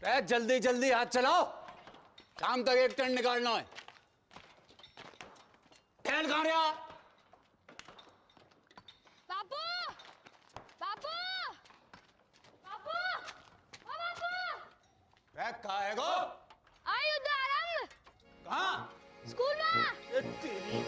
जल्दी जल्दी हाथ चलाओ, शाम तक एक टन निकालना है। ठहर कहाँ रहा? बापू, बापू, बापू, ओ बापू। कहाँ है गो? आई युद्ध आरंभ। कहाँ? स्कूल में। तेरी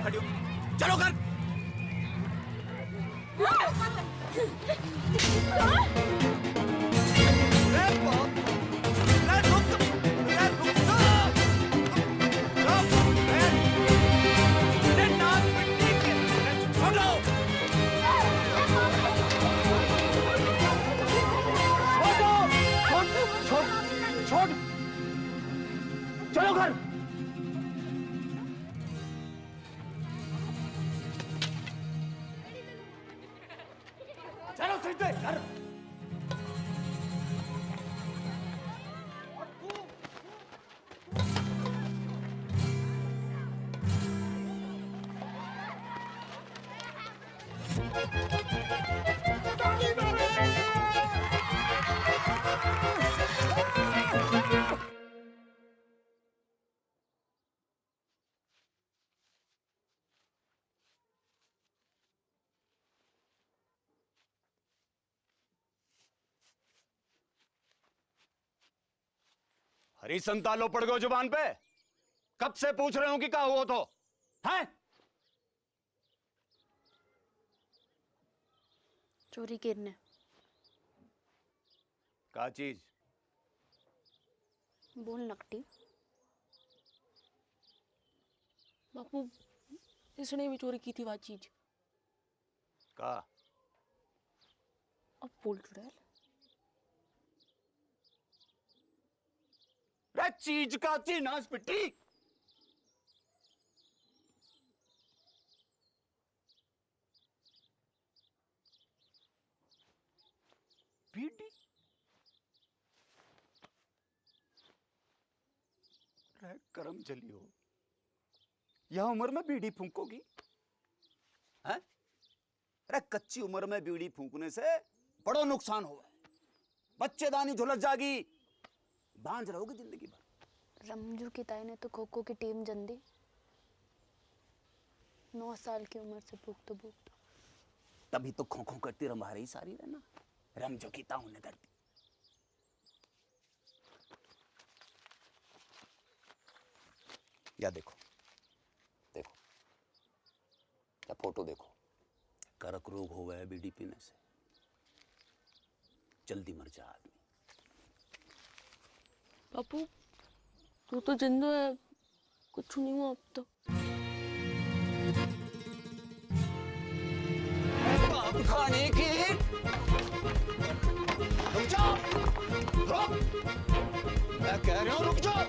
खड़ी हो चलो कर। चलो घर। चलो सीधे घर। हरी संतालो पड़ गए जुबान पे। कब से पूछ रहे हो कि क्या हुआ तो हैं? चोरी करने। क्या चीज? बोल नकटी। बापू, इसने भी चोरी की थी वह चीज। का? अब बोल चुड़ैल। रे चीज का थी नाच पिट्टी। बीड़ी? रे करम चली हो, यह उम्र में बीड़ी फूंकोगी? हैं? अरे कच्ची उम्र में बीड़ी फूंकने से बड़ो नुकसान हुआ है। बच्चेदानी झुलस जागी, बांझ रहोगे जिंदगी भर। रमजू की ताई ने तो खो खो की टीम जन दी। 9 साल की उम्र से भूखतो भूखतो। तभी तो खो खो करती रंभा रही सारी रहना। रमजो की ताऊ ने कर दी। या देखो देखो, या फोटो देखो। करक रोग हो गया बीड़ी पीने से, जल्दी मर जा आदमी। बापू, तू तो जिंदा है, कुछ नहीं हुआ अब तो। बाप खाने की रुक जाओ, रुक। मैं कह रहा हूं रुक जाओ।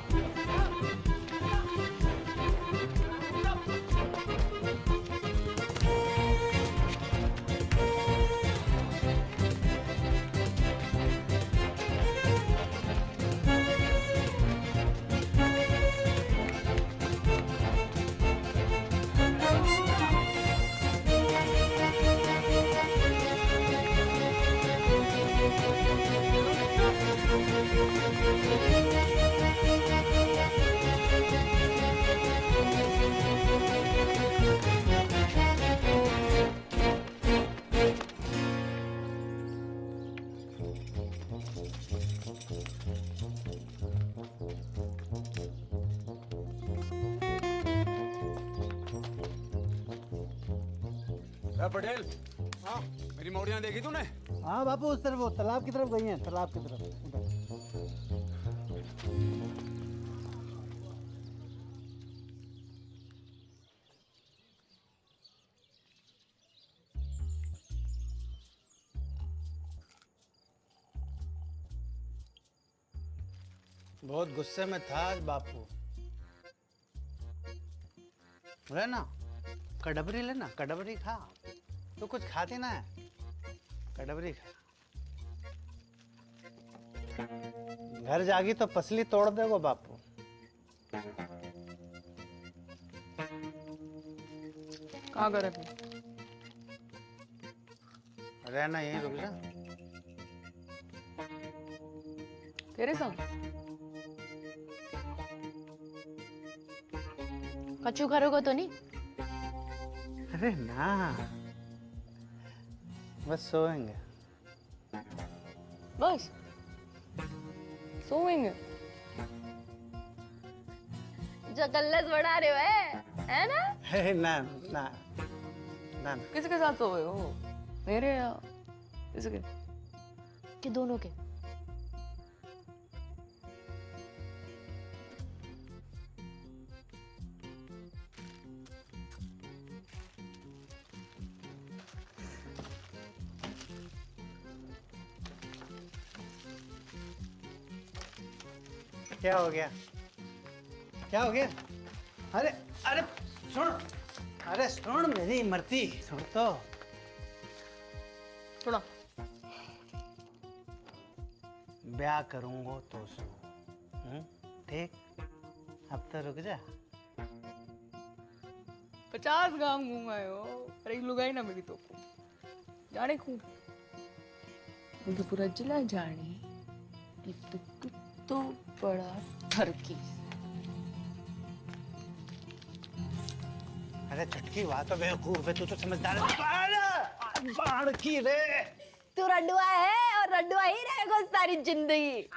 पटेल, हाँ मेरी मौड़ियां देखी तूने? हाँ बापू, उस तरफ, वो तालाब की तरफ गई हैं, तालाब की तरफ उधर। बहुत गुस्से में था आज बापू। ना कड़बरी लेना, कड़बरी खा। तो कुछ खाती ना है, कड़बरी खा। घर जागी तो पसली तोड़ देगो बापू। कहाँ कर अभी? रहना यहीं रुक जा। तेरे संग? कच्चू करोगे तो नहीं? अरे ना, बस सोएंगे। बस सोएंगे। जो कल्लस बढ़ा रहे हो है ना? है ना ना ना। किसके साथ सोए हो? मेरे या इसके? कि दोनों के? क्या हो गया? क्या हो गया? अरे अरे सुन, अरे सुन मेरी मरती, सुन तो। सुना। ब्याह करूंगा तो सो। ठीक, अब तो रुक जा। 50 गांव घूम आए हो, पर एक लुगाई ना मिली तो को। जाने खूब मुझे पूरा जिला जाने एक तो कुत्तो बड़ा ठरकी। अरे चटकी बात तो बेवकूफ है, तू तो समझदार है। अरे बाण की रे, तू रंडुआ है और रंडुआ ही रहेगा सारी जिंदगी।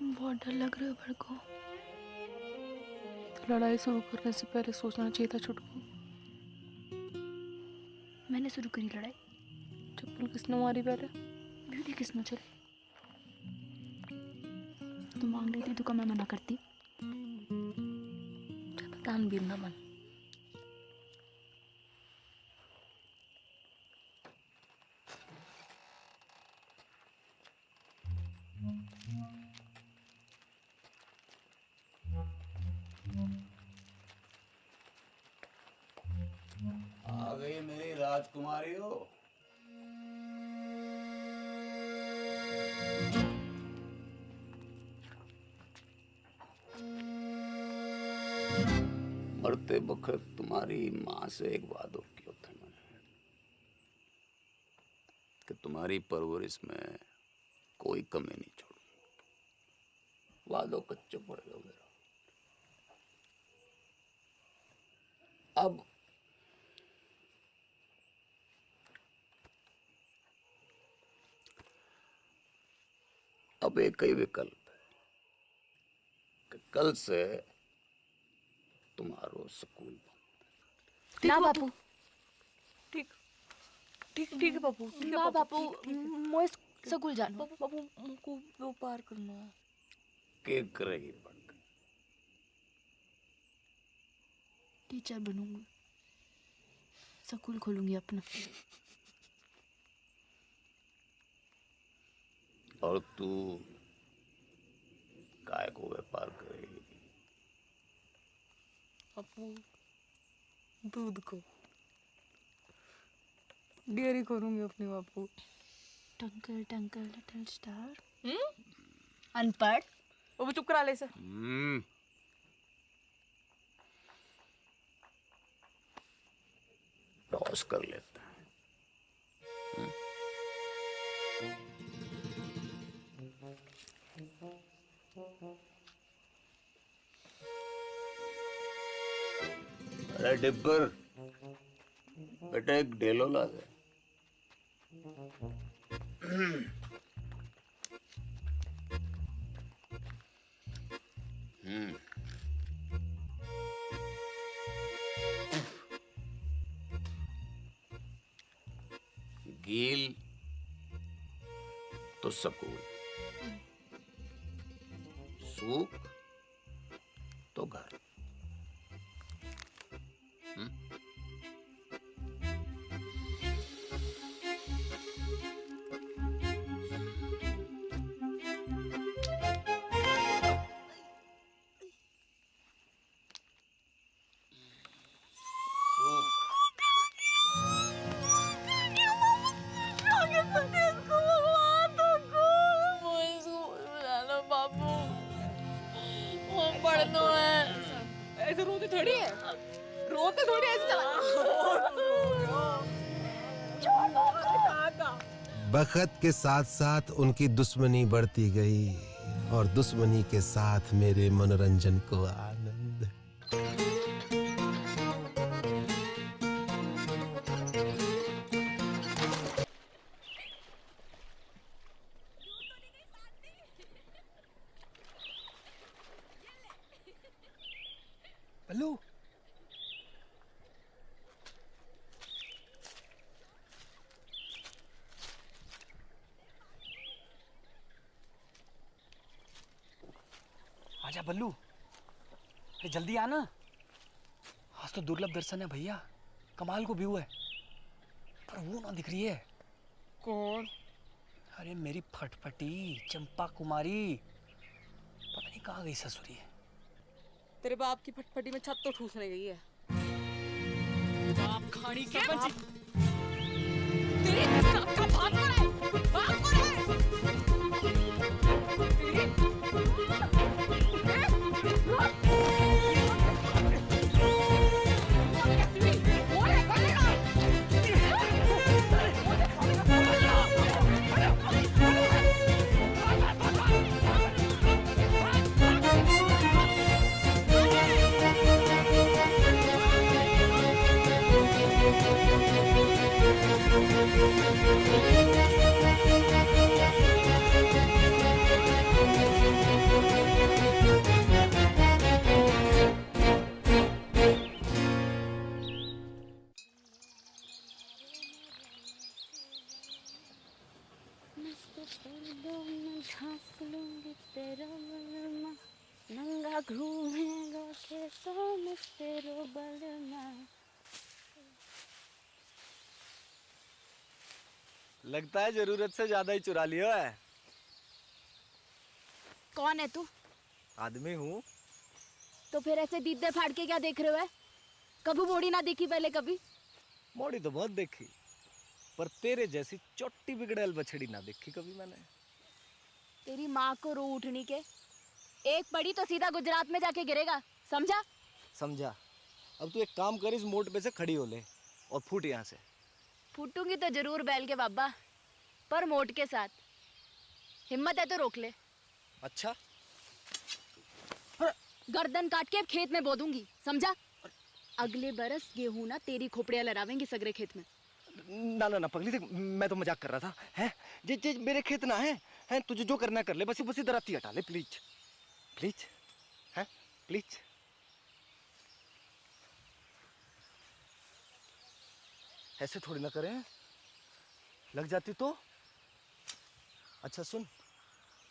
बहुत डर लग रहा है मेरे को। तो लड़ाई शुरू करने से पहले सोचना चाहिए था छुटकू। मैंने शुरू करी लड़ाई? चप्पल किसने मारी पहले? ब्यूटी किसने चले? तुम मांग रही थी तो मैं मना करती? तान बीर ना मन। आ गई मेरी राजकुमारी हो। मरते वक्त तुम्हारी माँ से एक वादो किया था मैंने कि तुम्हारी परवरिश में कोई कमी नहीं छोड़ूंगा। वादो कच्चो पड़ गया मेरा। अब एक ही विकल्प है कि कल से तुम्हारो स्कूल बंद। ना बापू, ठीक ठीक ठीक है बापू। ठीक है ना बापू, ठीक है। मोए स्कूल जानो। बापू मुझको व्यापार करना है। के करेगी पढ़कर? टीचर बनूंगी, स्कूल खोलूंगी अपना। और तू काय को व्यापार करेगी? बापू दूध को डेयरी करूंगी अपनी बापू। टंकल टंकल लिटिल स्टार। अनपढ़। बापू चुप करा ले इसे। टॉस कर लेते हैं। अरे डिब्बर, बेटा एक डेलो ला दे। गील तो सकूल, फूक तो घर। ऐसे रोते थोड़ी है, रोते थोड़ी ऐसे चला। बखत के साथ साथ उनकी दुश्मनी बढ़ती गई और दुश्मनी के साथ मेरे मनोरंजन को आनंद। बल्लू, आजा बल्लू, अरे जल्दी आना। आज तो दुर्लभ दर्शन है भैया, कमाल को व्यू है, पर वो ना दिख रही है। कौन? अरे मेरी फटफटी चंपा कुमारी, पता नहीं कहाँ गई ससुरी है। तेरे बाप की फटफटी में छत तो ठूसने गई है। बाप खानी के तेरे बाप का भाग कौन है? भाग कौन है? नंगा घूमेगा खेतों में तेरो बलमा। लगता है जरूरत से ज्यादा ही चुरा लिया है। कौन है तू? आदमी हूँ। तो फिर ऐसे दीदे फाड़ के क्या देख रहे हो? कभी मोड़ी ना देखी पहले कभी? मोड़ी तो बहुत देखी, पर तेरे जैसी चोटी बिगड़ेल बछड़ी ना देखी कभी मैंने। तेरी माँ को रो उठनी के, एक पड़ी तो सीधा गुजरात में जाके गिरेगा, समझा? समझा। अब तू एक काम कर, इस मोड़ पे से खड़ी हो ले और फूट यहाँ से। फूटूंगी तो जरूर बैल के बाबा, पर मोट के साथ। हिम्मत है तो रोक ले। अच्छा, गर्दन काट के खेत में बो दूंगी, समझा? अगले बरस गेहूं ना तेरी खोपड़ियां लहरावेंगी सगरे खेत में। ना ना ना पगली, देख मैं तो मजाक कर रहा था। हैं जे मेरे खेत ना है, हैं तुझे जो करना कर ले, बस इधर आती हटा ले प्लीज प्लीज, हैं प्लीज। ऐसे थोड़ी ना करें, लग जाती तो। अच्छा सुन,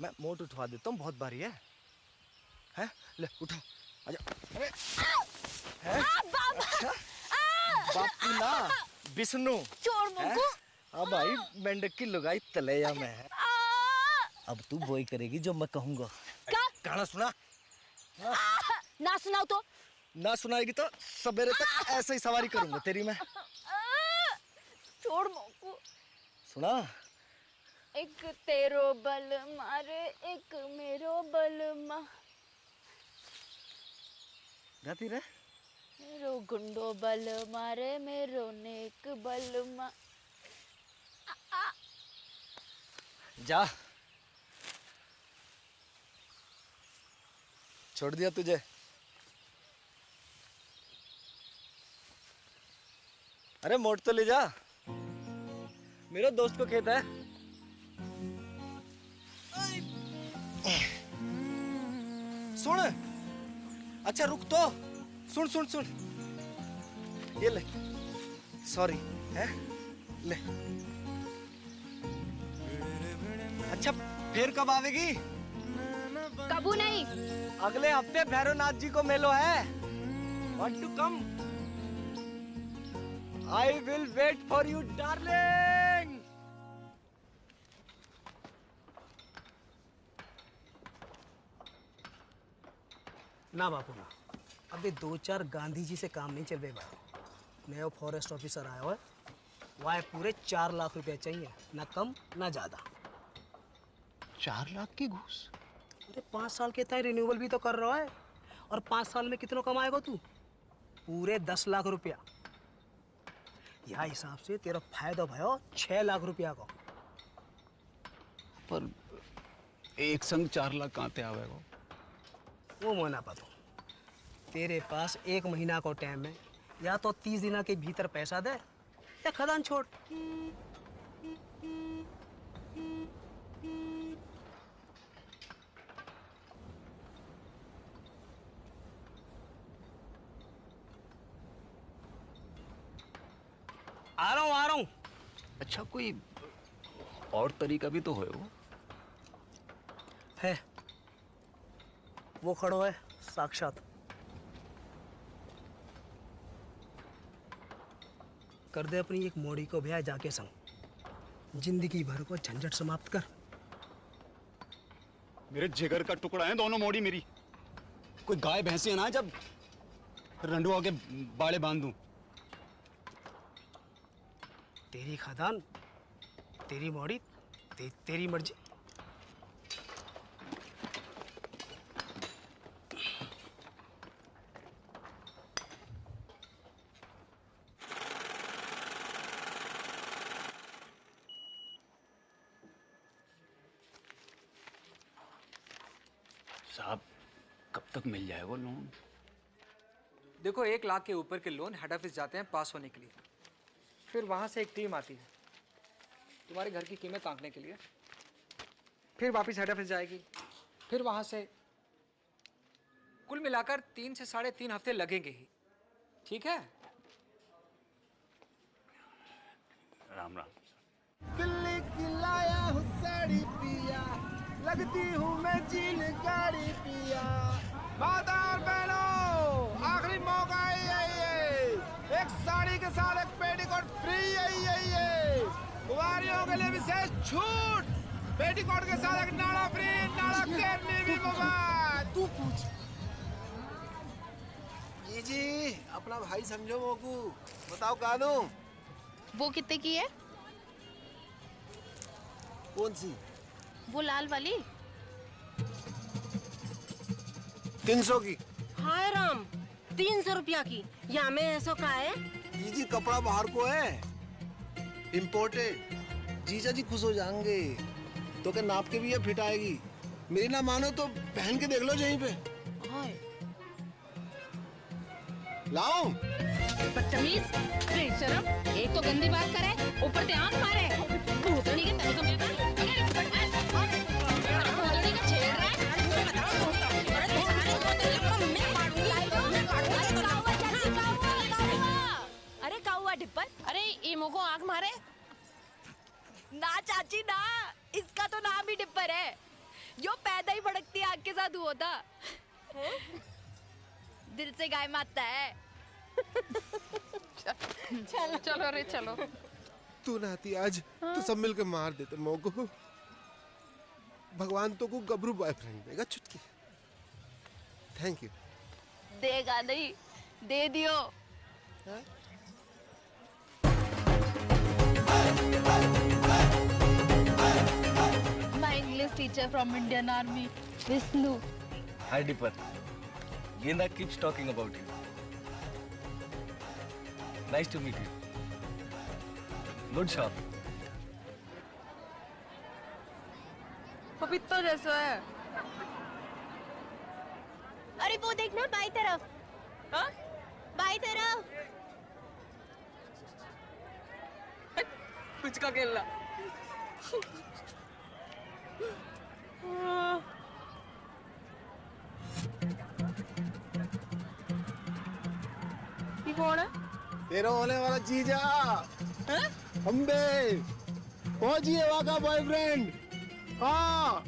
मैं मोट उठवा देता हूँ, बहुत भारी है। हैं ले उठा, आजा। अरे हैं? अच्छा बापू ना विष्णु चोर मुंगू। अब भाई मेंढक की लुगाई तलैया में है। अब तू वही करेगी जो मैं कहूँगा। क्या? गाना सुना। ना सुनाओ तो? ना सुनाएगी तो सवेरे तक ऐसे ही सवारी करूंगा तेरी मैं। छोड़ मुंगू। सुना। एक तेरो बल मारे, एक मेरो बल मा। गाती रहे। मेरो गुंडो बल मारे, मेरो नेक बल मा। जा, छोड़ दिया तुझे। अरे मोट तो ले जा, मेरे दोस्त को खेत है। सुन, अच्छा रुक तो, सुन सुन सुन, ये ले, सॉरी है, ले। अच्छा फिर कब आवेगी? कबू नहीं। अगले हफ्ते भैरवनाथ जी को मेलो है। Want to come? I will wait for you, darling. ना बापू ना, अभी 2-4 गांधी जी से काम नहीं चल रहे भाई। नया फॉरेस्ट ऑफिसर आया हुआ है, वहाँ पूरे 4 लाख रुपए चाहिए, ना कम ना ज्यादा। 4 लाख की घूस? अरे 5 साल के तय रिन्यूअल भी तो कर रहा है, और 5 साल में कितना कमाएगा तू? पूरे 10 लाख रुपया। यह हिसाब से तेरा फायदा भयो 6 लाख रुपया का। पर एक संग 4 लाख कहाँ ते आवेगा? वो मोना पतो, तेरे पास 1 महीना को टाइम है, या तो 30 दिना के भीतर पैसा दे या खदान छोड़। आ रहा हूँ। अच्छा, कोई और तरीका भी तो है वो? है, वो खड़ो है साक्षात। कर दे अपनी एक मोड़ी को ब्याह जाके संग, जिंदगी भर को झंझट समाप्त कर। मेरे जिगर का टुकड़ा है दोनों मोड़ी मेरी। कोई गाय भैंसी है ना जब रंडुआ के बाड़े बांध दूं। तेरी खदान, तेरी मोड़ी, तेरी मर्जी। साहब, कब तक मिल जाए वो लोन? देखो 1 लाख के ऊपर के लोन हेड ऑफिस जाते हैं पास होने के लिए, फिर वहाँ से एक टीम आती है तुम्हारे घर की कीमत आंकने के लिए, फिर वापस हेड ऑफिस जाएगी, फिर वहाँ से कुल मिलाकर 3 से 3.5 हफ्ते लगेंगे ही। ठीक है? राम राम। दिल्ली की लाया हूँ साड़ी पिया, लगती हूँ मैं जीन गाड़ी पिया। माता और बहनों, आखिरी मौका है ये, एक साड़ी के साथ एक पेटीकोट फ्री है ये। कुंवारियों के लिए विशेष छूट, पेटीकोट के साथ एक नाड़ा फ्री, नाड़ा केरनी भी मुफ्त। तू पूछ। जी अपना भाई समझो मोकू, बताओ कानू। वो कितने की है? कौन सी? वो लाल वाली। 300 की। हाय राम, 300 रुपया की। या में ऐसा का है? जी कपड़ा बाहर को है, इम्पोर्टेड। जीजा जी खुश हो जाएंगे, तो क्या नाप के भी ये फिट आएगी। मेरी ना मानो तो पहन के देख लो यहीं पे। हाय, लाओ। बदतमीज, बेशरम, एक तो गंदी बात करे, ऊपर से आंख मारे। भूतनी के तरीके में भूतनी का छेड़ रहा है। अरे काउआ डिप्पर, अरे ईमो को आंख मारे। ना चाची ना, इसका तो नाम ही डिप्पर है। यो पैदा ही भड़कती आग के साथ हुआ था। दिल से गाय मारता है। चलो चलो रे चलो। तू ना आती आज तो सब मिलकर मार देते मोको। भगवान तो को गबरू बॉयफ्रेंड देगा चुटकी। Thank you. देगा नहीं, दे दियो। My English teacher from Indian Army, Vishnu. Hi Dipper. Genda keeps talking about you. Nice to meet you. Good shot. पपीता जैसा है। अरे वो देखना बाई तरफ। हाँ? बाई तरफ। कुछ का खेलना। ये कौन है? तेरा होने वाला जीजा अम्बे, पहुंचिए वहां का बॉयफ्रेंड। हाँ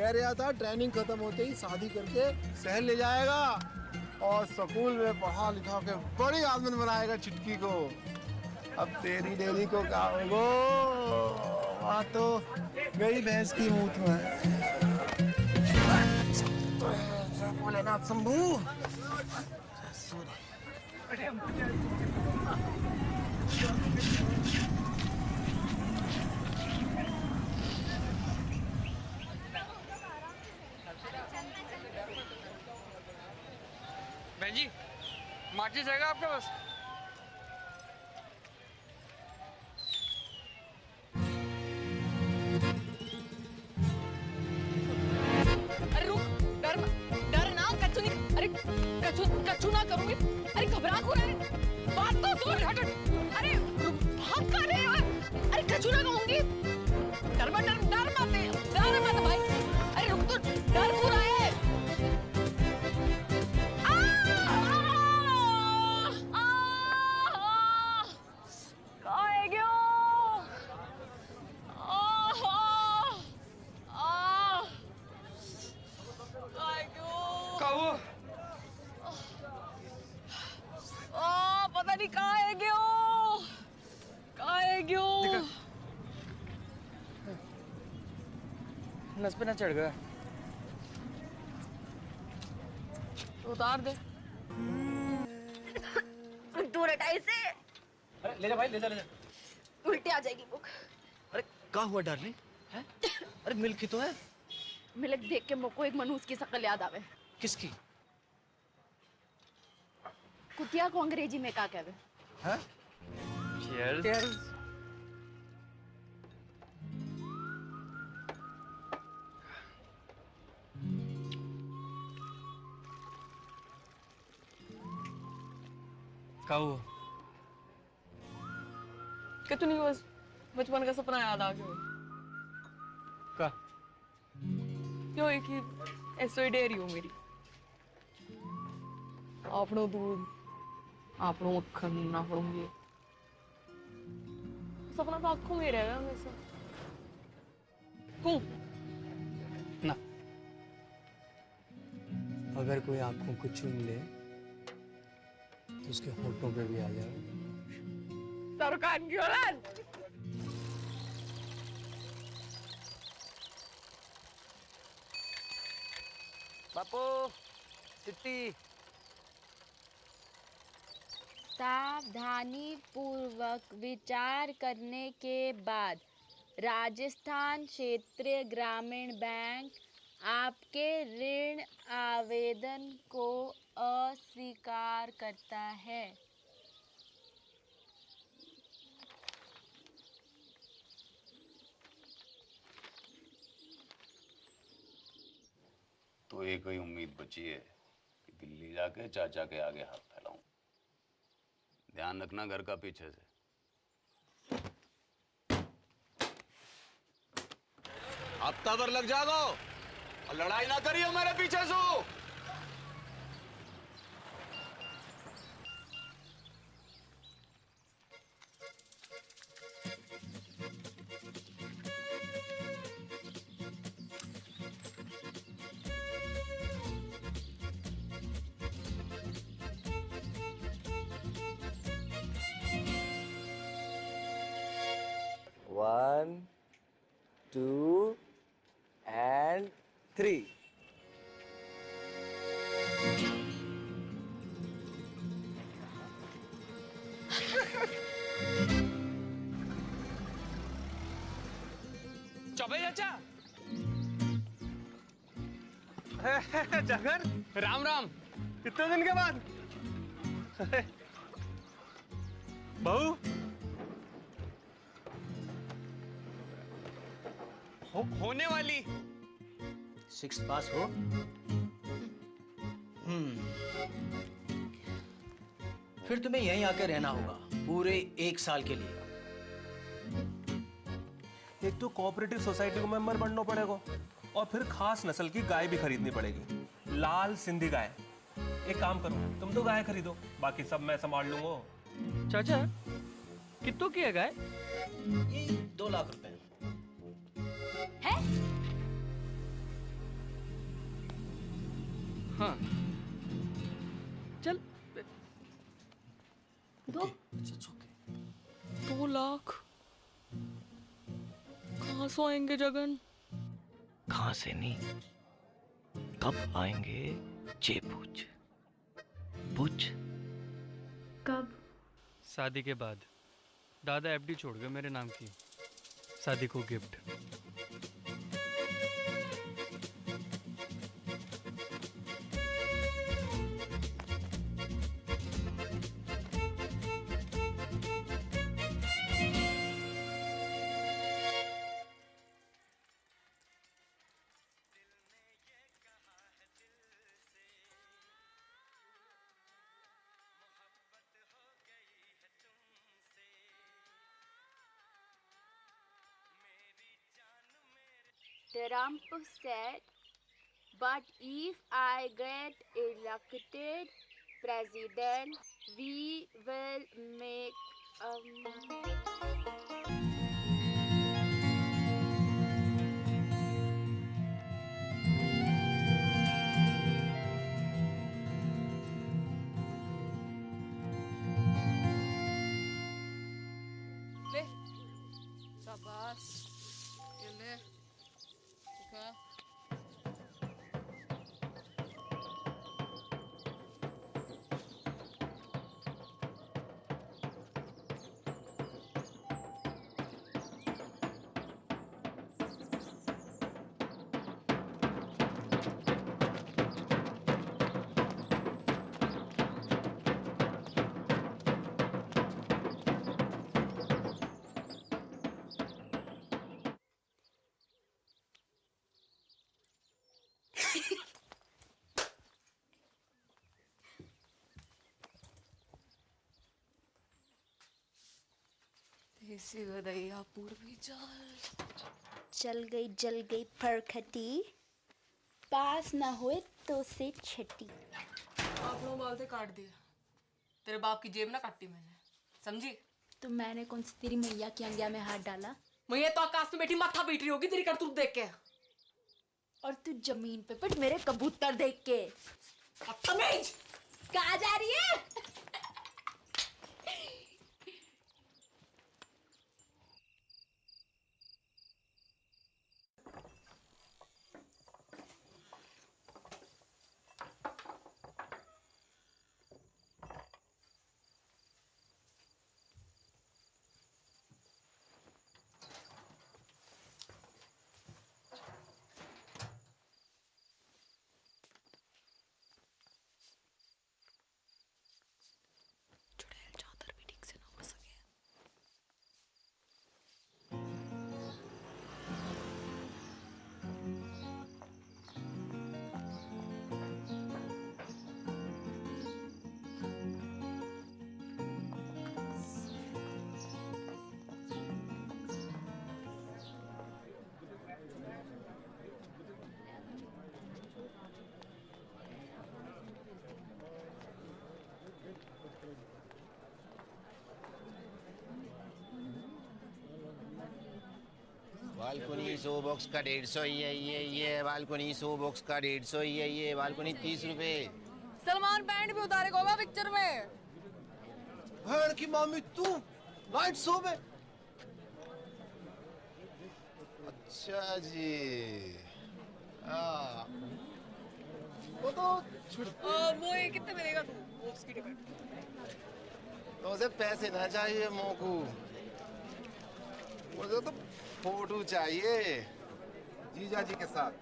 कह रहा था ट्रेनिंग खत्म होते ही शादी करके शहर ले जाएगा और स्कूल में पढ़ा लिखा के बड़ी आदमी बनाएगा चिटकी को। अब तेरी डेरी को क्या होगो? वहाँ तो गई भैंस की मूत में। भोलेनाथ शंभू। बहन जी, माचिस रहेगा आपके पास? अरे रुक, डर ना, कच्चू नहीं, अरे कच्चू ना करूंगी। अरे घबरा क्यों रहे? बात तो सुन, हट। अरे भाग कहाँ रहे हो? अरे कच्चू ना कहूंगी। डर मत भाई। अरे रुक तो, डर क्यों रहा है? पता नहीं कहाँ है क्यों? नस पे ना चढ़ गया। उतार दे। दूर हटा इसे। अरे ले जा भाई, ले जा। उल्टी आ जाएगी बुक। अरे क्या हुआ डार्लिंग? हैं? अरे मिल्क ही तो है। मिल्क देख के मुझको एक मनहूस की शक्ल याद आवे। किसकी? कुतिया को अंग्रेजी में क्या कहवे? हाँ? Cheers. क्या हुआ? कि तू नहीं, बस बचपन का सपना याद आ गया। क्या? क्यों एक ही ऐसो डेयरी हो मेरी। आपनो दूध, आपनो मक्खन, आपनो ये सपना तो आंखों में रहेगा हमेशा। क्यों? ना, अगर कोई आंखों को चूम ले तो उसके होठों पे भी आ जाए। सरकार की औलाद। बापू, चिट्टी। सावधानी पूर्वक विचार करने के बाद राजस्थान क्षेत्रीय ग्रामीण बैंक आपके ऋण आवेदन को अस्वीकार करता है। तो एक ही उम्मीद बची है कि दिल्ली जाके चाचा के आगे हाथ फैलाऊं। ध्यान रखना घर का पीछे से। हफ्ता भर लग जागो और लड़ाई ना करियो मेरे पीछे से। One, 2 and 3. चौबे चाचा। जगन, राम राम। कितने दिन के बाद? बहू होने वाली 6 पास हो। फिर तुम्हें यहीं आकर रहना होगा पूरे 1 साल के लिए। एक तो कोऑपरेटिव सोसाइटी को मेंबर बनना पड़ेगा और फिर खास नस्ल की गाय भी खरीदनी पड़ेगी, लाल सिंधी गाय। एक काम करो, तुम तो गाय खरीदो, बाकी सब मैं संभाल लूंगा। चाचा, कितनों की है गाय? ये 2 लाख रुपए। है? हाँ चल दो 2 लाख कहाँ से आएंगे जगन? कहाँ से नहीं, कब आएंगे ये पूछ। पूछ। कब? शादी के बाद। दादा एफडी छोड़ गए मेरे नाम की, शादी को gift. Trump said, but if I get elected president, we will make ले शाबाश, ये ले ठीक है। देसी गदैया पूर्वी चल गई फरखटी, पास ना हुए तो से छठी। आप लोग बाल से काट दिया, तेरे बाप की जेब ना काटी मैंने, समझी? तो मैंने कौन सी तेरी मैया की अंगिया में हाथ डाला? मैया तो आकाश में बैठी माथा पीट रही होगी तेरी करतूत देख के। और तू जमीन पे पिट मेरे कबूतर देख के। तमीज कहाँ जा रही है? बालकोनी 100 बॉक्स का 150 ये बालकोनी 100 बॉक्स का 150 ये बालकोनी 30 रुपए। सलमान पैंट भी उतारेगा होगा पिक्चर में। भैन की मामी तू नाइट शो में? अच्छा जी, हाँ वो तो वो ये कितने मिलेगा तू बॉक्स की टिकट? तो उसे पैसे ना चाहिए मोकू, मुझे तो फोटो चाहिए जीजा जी के साथ।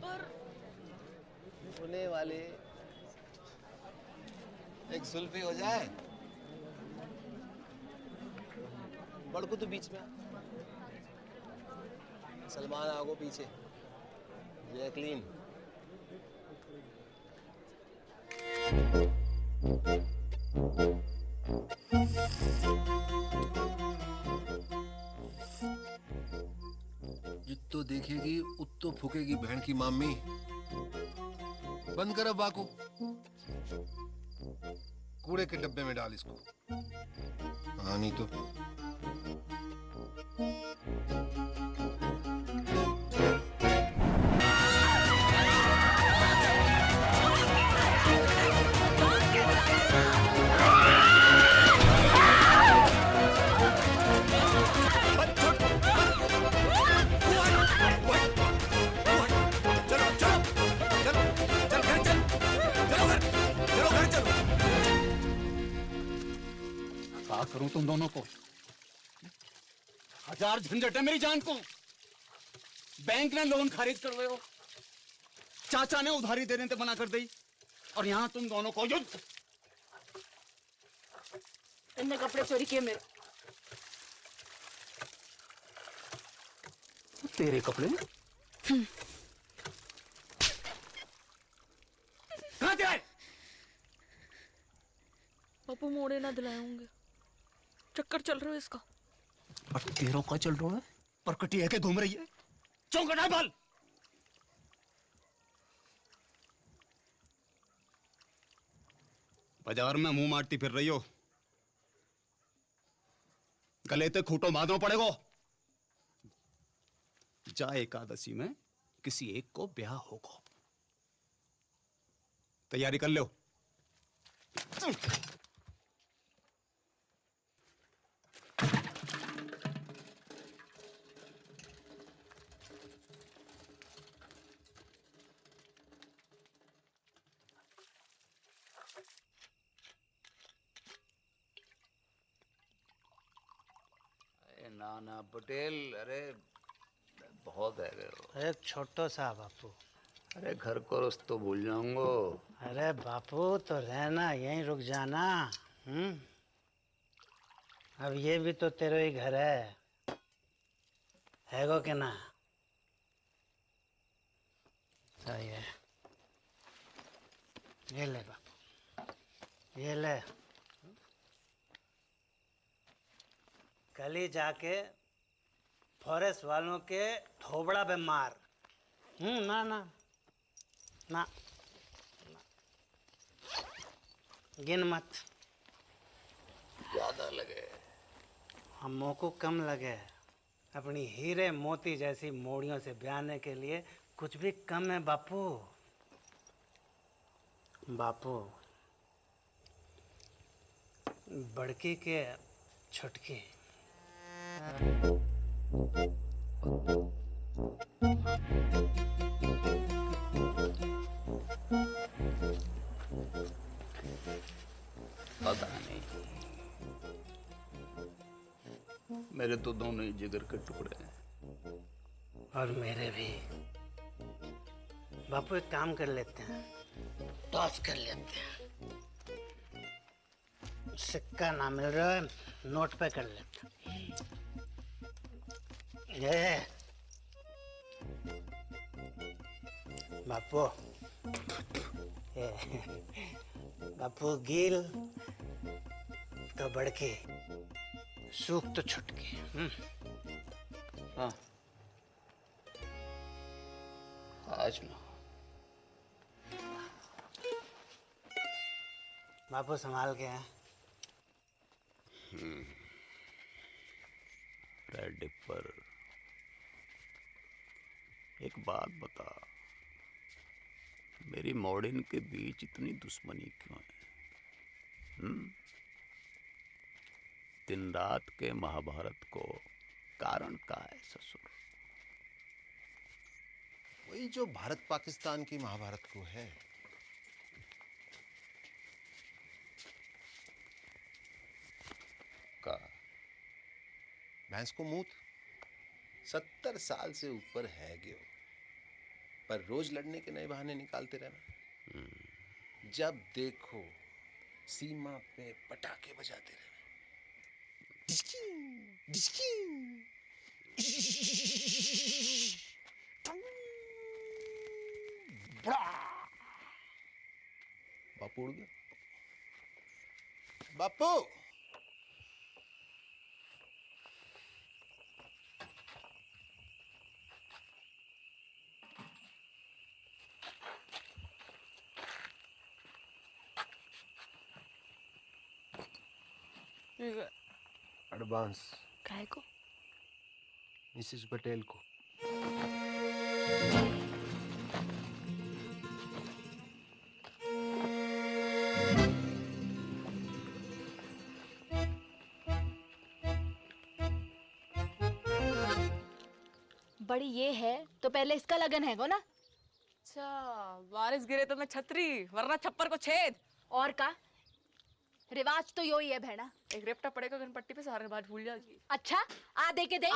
पर होने वाले एक सुल्फी हो जाए। बड़कू तो बीच में, सलमान आगो पीछे, जैकलीन। जित्तो देखेगी उत्तो फूकेगी बहन की मामी। बंद कर अब बाकू, कूड़े के डब्बे में डाल इसको। हाँ नहीं तो करूं तुम दोनों को? हजार झंझट है मेरी जान को। बैंक ने लोन खारिज करवाए हो, चाचा ने उधारी देने से मना कर दी, और यहां तुम दोनों को युद्ध। इनने कपड़े चोरी किए मेरे। तेरे कपड़े कहां से आए? बापू मोड़े ना दिलाए होंगे, चक्कर चल रहा है इसका। और तेरों का चल रहा है, परकटी है के घूम रही है, चौंकड़ा बाल। बाजार में मुंह मारती फिर रही हो, गले ते खूंटो बांधना पड़ेगा। जा एकादशी में किसी एक को ब्याह होगा, तैयारी कर लो। नाना पटेल, अरे बहुत है अरे छोटो सा बापू। अरे घर को रस्तो भूल जाऊंगो। अरे बापू तो रहना, यहीं रुक जाना। अब ये भी तो तेरे ही घर है गो के ना? सही है, ये ले बापू, ये ले। कल ही जाके फॉरेस्ट वालों के थोबड़ा पे मार। ना ना ना, गिन मत, ज्यादा लगे। हमों को कम लगे। अपनी हीरे मोती जैसी मोड़ियों से ब्याहने के लिए कुछ भी कम है बापू। बापू बड़की के छुटकी। पता नहीं, मेरे तो दोनों ही जिगर के टुकड़े हैं। और मेरे भी। बापू एक काम कर लेते हैं, टॉस कर लेते हैं। सिक्का ना मिल रहा है, नोट पे कर लेते हैं। ये बापू, बापू गील तो बड़के, सूख तो छुटके। हाँ, आज ना। बापू संभाल के हैं। रेड डिपर, एक बात बता, मेरी मॉडर्न के बीच इतनी दुश्मनी क्यों है? दिन रात के महाभारत को कारण का है ससुर? वही जो भारत पाकिस्तान की महाभारत को है। का भैंस को मूत 70 साल से ऊपर है गयो, पर रोज लड़ने के नए बहाने निकालते रहना। जब देखो सीमा पे पटाखे बजाते रहना। बापू उड़ गया। बापू एडवांस काहे को? मिसेस पटेल को। बड़ी ये है तो पहले इसका लगन है गो ना। अच्छा, बारिश गिरे तो मैं छतरी, वरना छप्पर को छेद। और का रिवाज तो यो ही है बहना। एक रेपटा पड़ेगा गणपट्टी पे, सारा रिवाज भूल जाएगी। अच्छा आ दे के दे।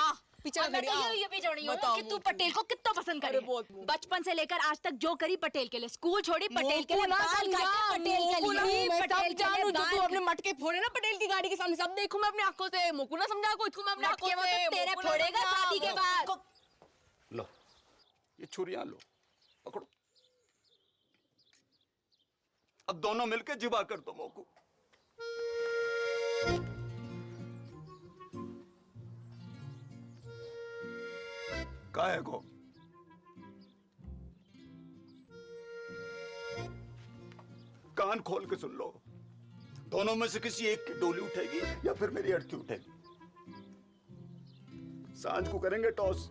पीछे और मैं खड़ी, तो आ। ये भी जोड़ी हूँ बताओ कि तू मुझे। पटेल को कितना पसंद करे। बचपन से लेकर आज तक जो करी पटेल के लिए, स्कूल छोड़ी पटेल के लिए, बाल काटे पटेल के लिए, पटेल के लिए तू अपने मटके फोड़े ना पटेल की गाड़ी के सामने, सब देखूं मैं अपनी आंखों से। मोकू ना समझा को, इसको मैं अपनी आंखों मटके से। वो तो तेरे मोकू ना फोड़ेगा समझा। शादी के बाद। लो ये छुरियां लो, पकड़ो। अब दोनों मिलकर जिबा कर दो मोकू। काहे को? कान खोल के सुन लो, दोनों में से किसी एक की डोली उठेगी या फिर मेरी अटकी उठेगी। सांझ को करेंगे टॉस।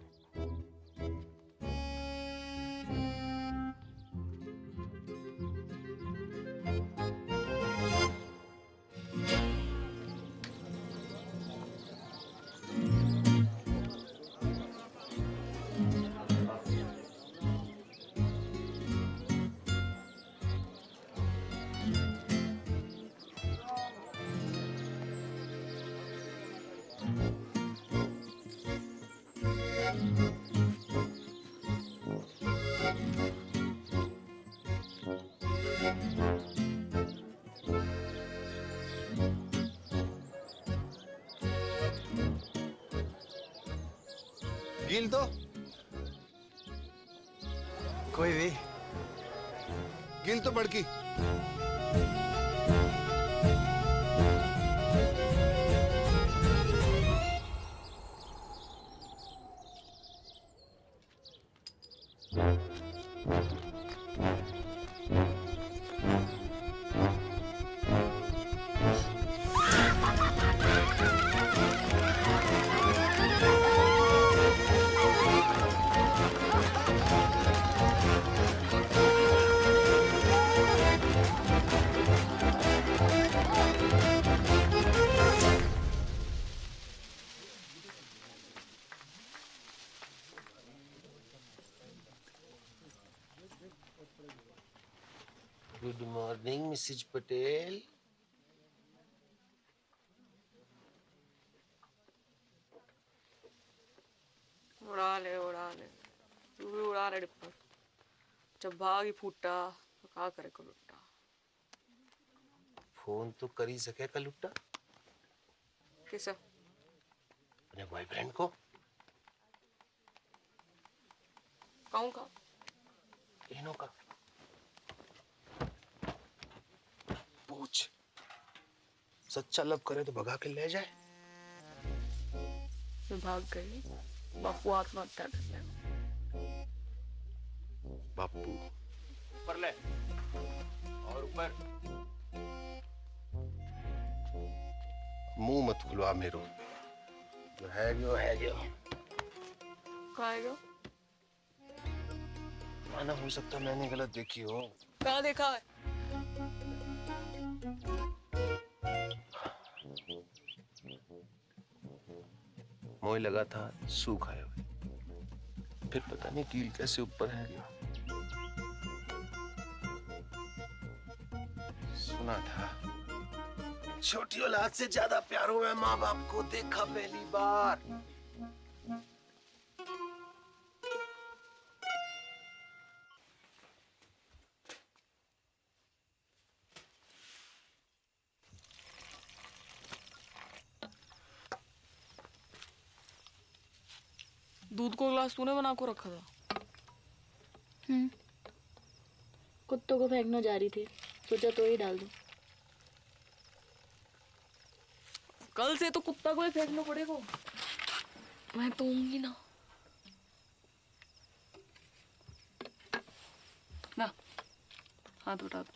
गिल तो कोई भी। गिल तो बड़की। Good morning Mrs Patel. उड़ा ले तू भी उड़ा ले डिप्पर। जब भाग ही फूटा तो क्या करे को लुट्टा। फोन तो कर ही सके कलुट्टा किसे? अपने बॉयफ्रेंड को। कहूँ का? इन्हों का पूछ। सच्चा लव करे तो भगा के ले जाए। मैं भाग गई, बापू आत्महत्या कर ले। बापू ऊपर ले और ऊपर। मुंह मत खुलवा मेरो। जो है जो है जो। खाएगा? माना हो सकता मैंने गलत देखी हो। कहाँ देखा है? मोह लगा था सूख आए हुए, फिर पता नहीं कील कैसे ऊपर है गया। सुना था छोटी औलाद से ज्यादा प्यार हुआ माँ बाप को देखा पहली बार। दूध को गिलास तूने बना को रखा था? कुत्तों को फेंकना जा रही थी, सोचा तो ही डाल दूं। कल से तो कुत्ता को ही फेंकना पड़ेगा। मैं तो होंगी ना। ना हाथ उठा दो।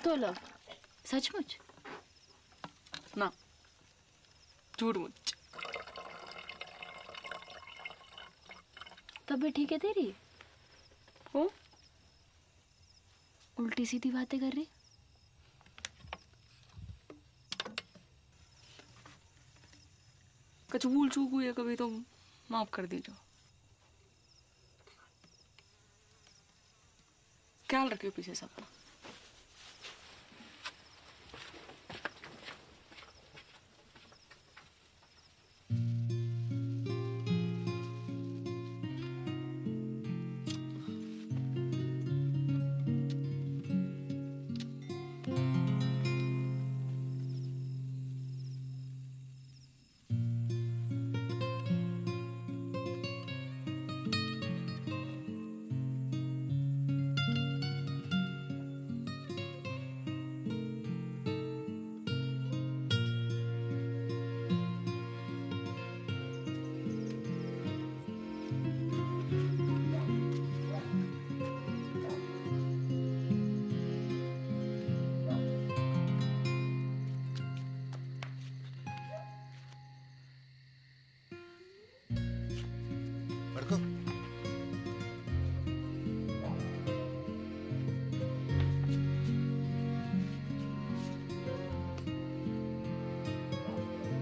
तो लो, सचमुच ना झूठ मुझ। तब भी ठीक है तेरी। हो उल्टी सीधी बातें कर रही। कुछ भूल चूक हुई है कभी तो माफ कर दीजिए। ख्याल रखियो पीछे से अपना।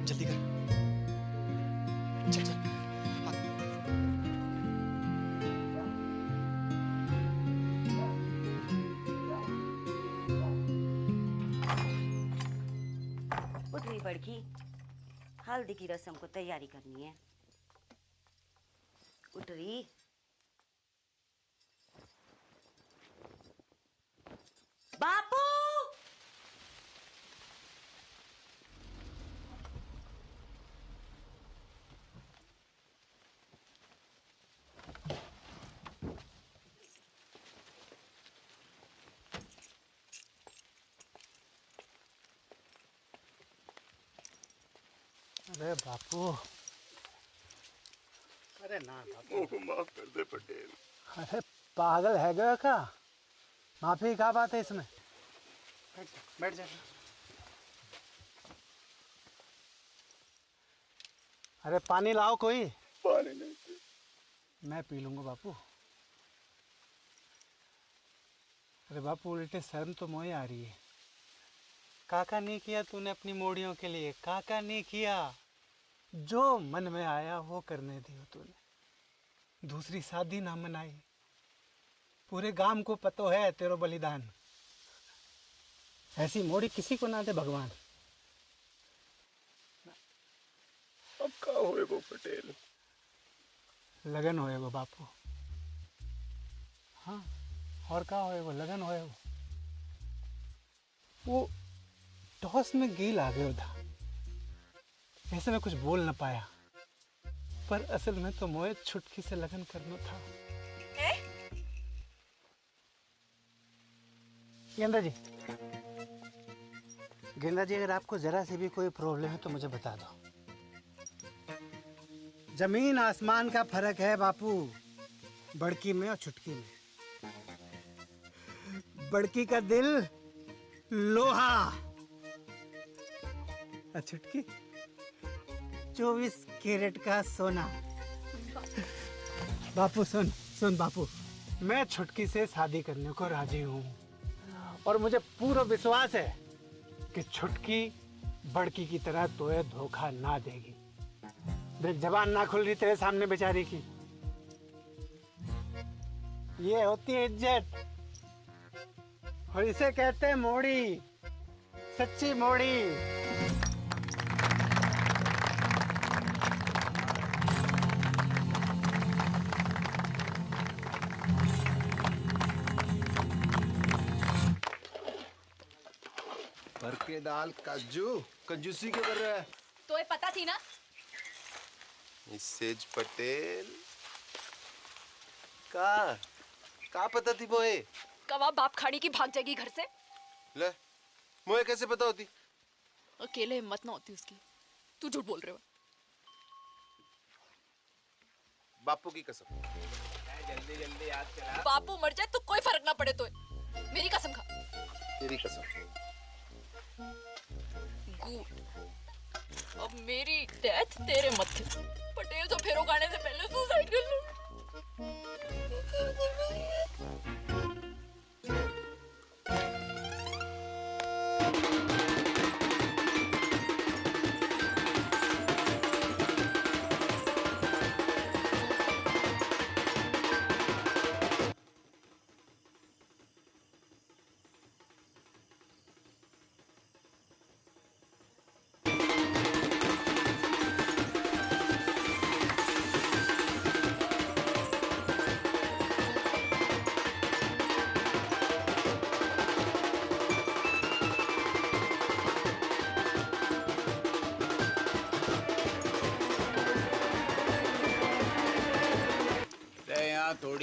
जल्दी कर। चल चल। उठ रही बड़की, हल्दी की रस्म को तैयारी करनी है। उठ रही। बापू, अरे बापू, अरे ना बापू, मुझको माफ कर दे पटेल। अरे पागल है गया का? माफी क्या बात है इसमें? बैठ जा। अरे पानी लाओ कोई। पानी नहीं। मैं पी लूंगा बापू। अरे बापू, उल्टे शर्म तो मोहे आ रही है। काका नहीं किया तूने अपनी मोड़ियों के लिए, काका नहीं किया। जो मन में आया वो करने दियो तूने। दूसरी शादी ना मनाई। पूरे गांव को पतो है तेरो बलिदान। ऐसी मोड़ी किसी को ना दे भगवान। अब क्या होएगो पटेल? लगन होएगो बापू। हाँ, और क्या होएगो? लगन होएगो। वो टॉस में गेल आ गया था, ऐसे में कुछ बोल न पाया, पर असल में तो मोए छुटकी से लगन करना था। गेंदा जी, गेंदा जी, अगर आपको जरा से भी कोई प्रॉब्लम है तो मुझे बता दो। जमीन आसमान का फर्क है बापू, बड़की में और छुटकी में। बड़की का दिल लोहा और छुटकी 24 कैरेट का सोना। बापू सुन सुन बापू, मैं छुटकी से शादी करने को राजी हूँ और मुझे पूरा विश्वास है कि छुटकी बड़की की तरह तोए धोखा ना देगी। देख, जबान ना खुल रही तेरे सामने बेचारी की। ये होती है इज्जत और इसे कहते हैं मोड़ी, सच्ची मोड़ी। भर के दाल काजू, कंजूसी क्यों कर रहा है? तो ये पता थी ना? मिसेज पटेल का पता थी मोए? कवा बाप खाड़ी की भाग जाएगी घर से। ले, मोए कैसे पता होती? अकेले हिम्मत ना होती उसकी। तू झूठ बोल रहे हो। बापू की कसम। जल्दी जल्दी याद करा। बापू मर जाए तो कोई फर्क ना पड़े तो। मेरी कसम खा। तेरी कसम। गुड। अब मेरी डेथ तेरे मत्थे। पटेल तो फेरो गाने से पहले सुसाइड कर लूं।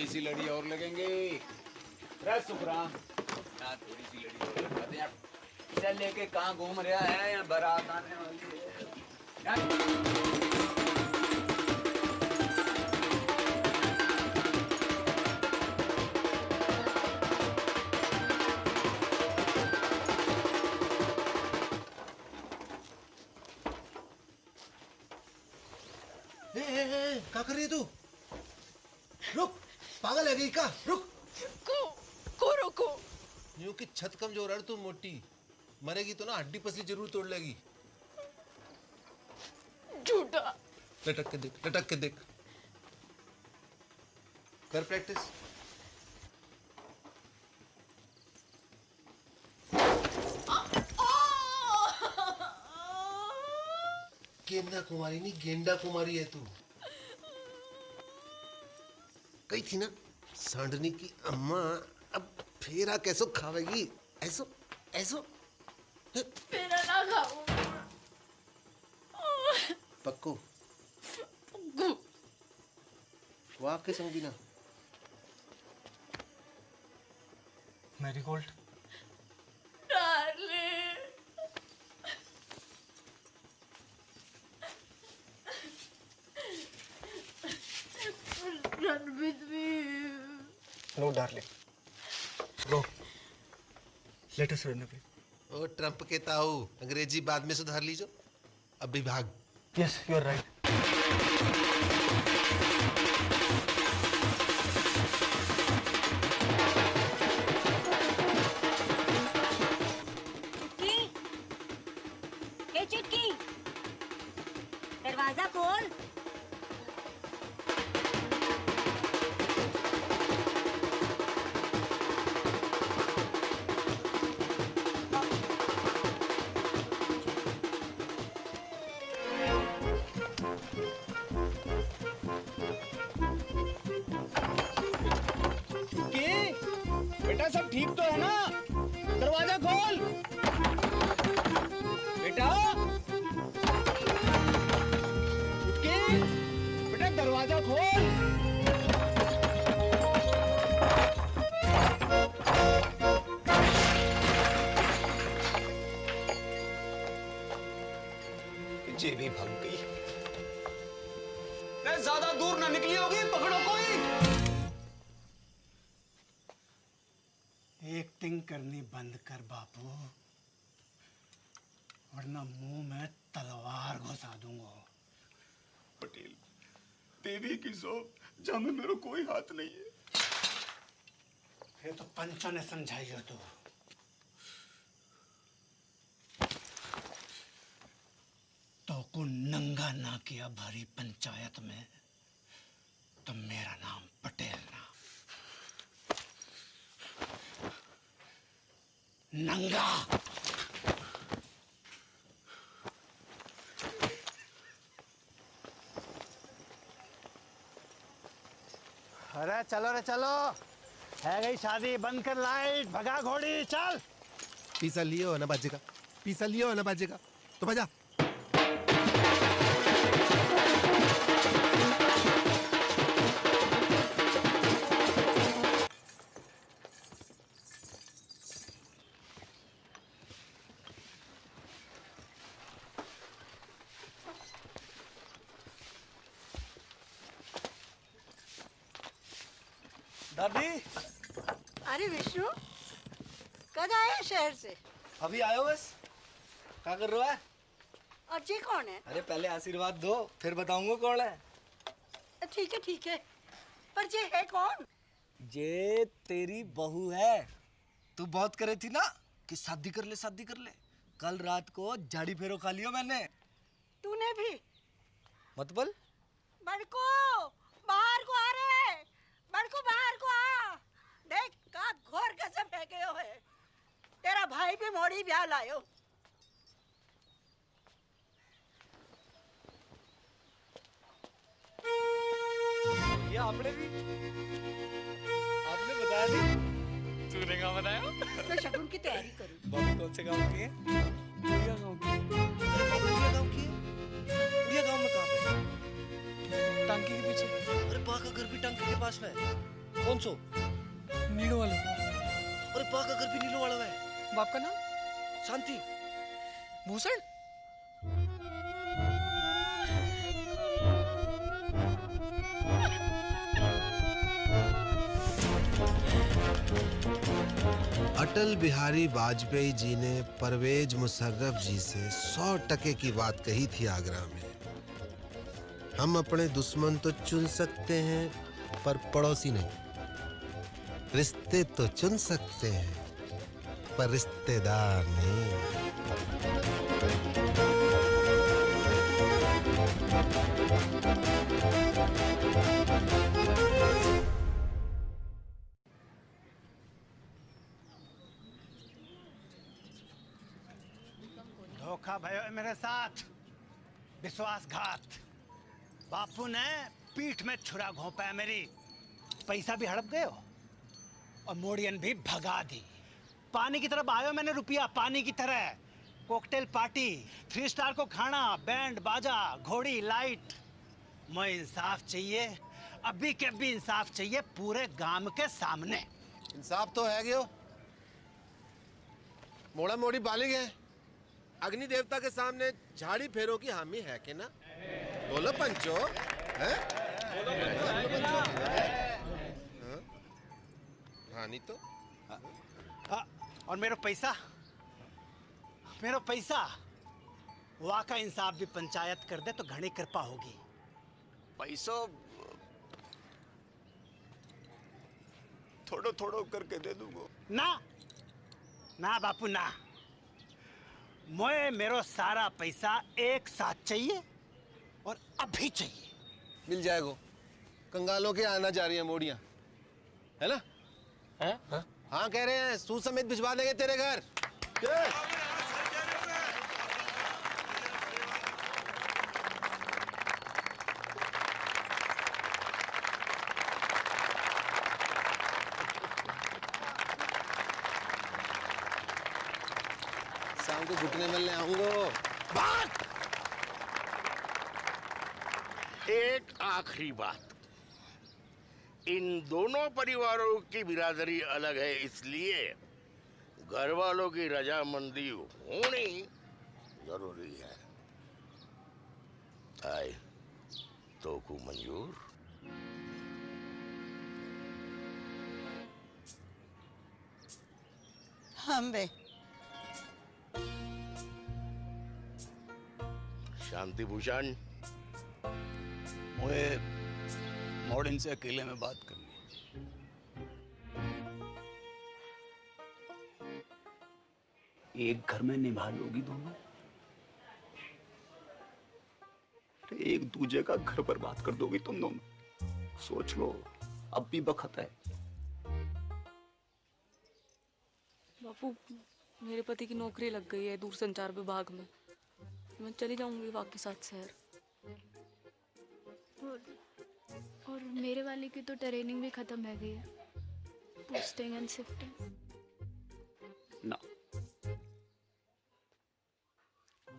थोड़ी सी लड़ी और लगेंगे। रे सुखराम, यहाँ थोड़ी सी लड़ी और लगाते हैं। चल लेके कहाँ घूम रहा है? यहाँ बारात आने वाली है। क्या कर रही है तू? रुक, पागल है गई का? रुक। को रुको। यूं कि छत कमजोर है तू मोटी, मरेगी तो ना हड्डी पसली जरूर तोड़ लेगी। झूठा। लटक के देख, लटक के देख। कर प्रैक्टिस। गेंडा कुमारी नहीं, गेंडा कुमारी है तू। कही थी ना सांडनी की अम्मा, अब फेरा कैसो खावेगी? ऐसो ऐसो मेरा ना खाओ। पक्को वाह के संगी ना। Marigold, darling. Run with me. No darling, go, let us run away. ओ ट्रम्प के ताऊ, अंग्रेजी बाद में सुधार लीजो, अभी भाग। Yes, you are right. चुटकी, ए चुटकी, दरवाजा खोल। बेटा सब ठीक तो है ना? दरवाजा खोल बेटा। चुटकी, बेटा दरवाजा खोल। जे भी भाग गई। ज्यादा दूर ना निकली होगी, पकड़ो कोई। एक्टिंग करनी बंद कर बापू, वरना मुंह में तलवार घुसा दूंगा। पटेल, देवी की सौ जहाँ में मेरा कोई हाथ नहीं है। ये तो पंचों ने समझाई हो तू। तो को नंगा ना किया भरी पंचायत में तो मेरा नाम पटेल ना, नंगा। अरे चलो रे चलो, है गई शादी, बंद कर लाइट, भगा घोड़ी, चल। पीसा लियो ना बाजेगा, पीसा लियो ना बाजेगा, तो बजा। दादी, अरे विष्णु, कब आए शहर से? अभी आयो बस। क्या कर रहा है? और जी कौन है? अरे पहले आशीर्वाद दो, फिर बताऊंगा कौन है। ठीक है, पर ये है कौन? ये तेरी बहू है। तू बहुत करे थी ना कि शादी कर ले, शादी कर ले। कल रात को झाड़ी फेरो खा लियो मैंने। तूने भी? मतलब? बड़को, बाहर को आ रे, बड़को बाहर को आ। देख का घोर कसम फेंके हो है। तेरा भाई भी मोड़ी ब्याह लायो। ये आपने भी? आपने बताया नहीं? तूने कहाँ बताया? तो शगुन की तैयारी करूँ। बॉबी कौन से गांव की है? उड़िया गांव की। उड़िया गांव की है? उड़िया गांव में कहाँ पे? टांकी के पीछे। अरे बा का घर भी टांकी के पास में है। कौन सो? नीलो वाला। अरे बा का घर भी नीलो वाला है। बाप का नाम? शांति। भूषण? अटल बिहारी वाजपेयी जी ने परवेज मुशर्रफ जी से 100% की बात कही थी आगरा में। हम अपने दुश्मन तो चुन सकते हैं पर पड़ोसी नहीं। रिश्ते तो चुन सकते हैं पर रिश्तेदार नहीं। धोखा भयो है मेरे साथ, विश्वासघात। बापू ने पीठ में छुरा घोंपा है मेरी। पैसा भी हड़प गए हो और मोड़ियन भी भगा दी। पानी की तरफ आयो मैंने रुपया, पानी की तरह। कॉकटेल पार्टी, 3 स्टार को खाना, बैंड बाजा, घोड़ी लाइट। मुझे इंसाफ चाहिए, अभी के अभी इंसाफ चाहिए पूरे गांव के सामने। इंसाफ तो है गयो। मोड़ा मोड़ी बालिग है। अग्नि देवता के सामने झाड़ी फेरों की हामी है कि ना? बोलो पंचो, हैं? हाँ नहीं तो? और मेरा पैसा, वहाँ का इंसाफ भी पंचायत कर दे तो घनी कृपा होगी। पैसो थोड़ो थोड़ो करके दे दूंगा। ना ना बापू ना, मुझे मेरो सारा पैसा एक साथ चाहिए और अभी चाहिए। मिल जाएगा। कंगालों के आना जा रही है मोड़ियां, है ना? हैं? हाँ कह रहे हैं, सूद समेत भिजवा देंगे तेरे घर। शाम को घुटने मिलने आऊंगा। एक आखिरी बात, इन दोनों परिवारों की बिरादरी अलग है, इसलिए घर वालों की रजामंदी होनी जरूरी है। आए तो को मंजूर? हम बे शांति भूषण, मुझे मॉडर्न से अकेले में बात करनी है। एक घर में निभा लोगी दोनों, एक दूजे का घर बर्बाद कर दोगी तुम दोनों। सोच लो, अब भी वक्त है। बापू, मेरे पति की नौकरी लग गई है दूरसंचार विभाग में। मैं चली जाऊंगी आपके साथ शहर। और मेरे वाले की तो ट्रेनिंग भी खत्म है गई है, पोस्टिंग एंड शिफ्टिंग। ना,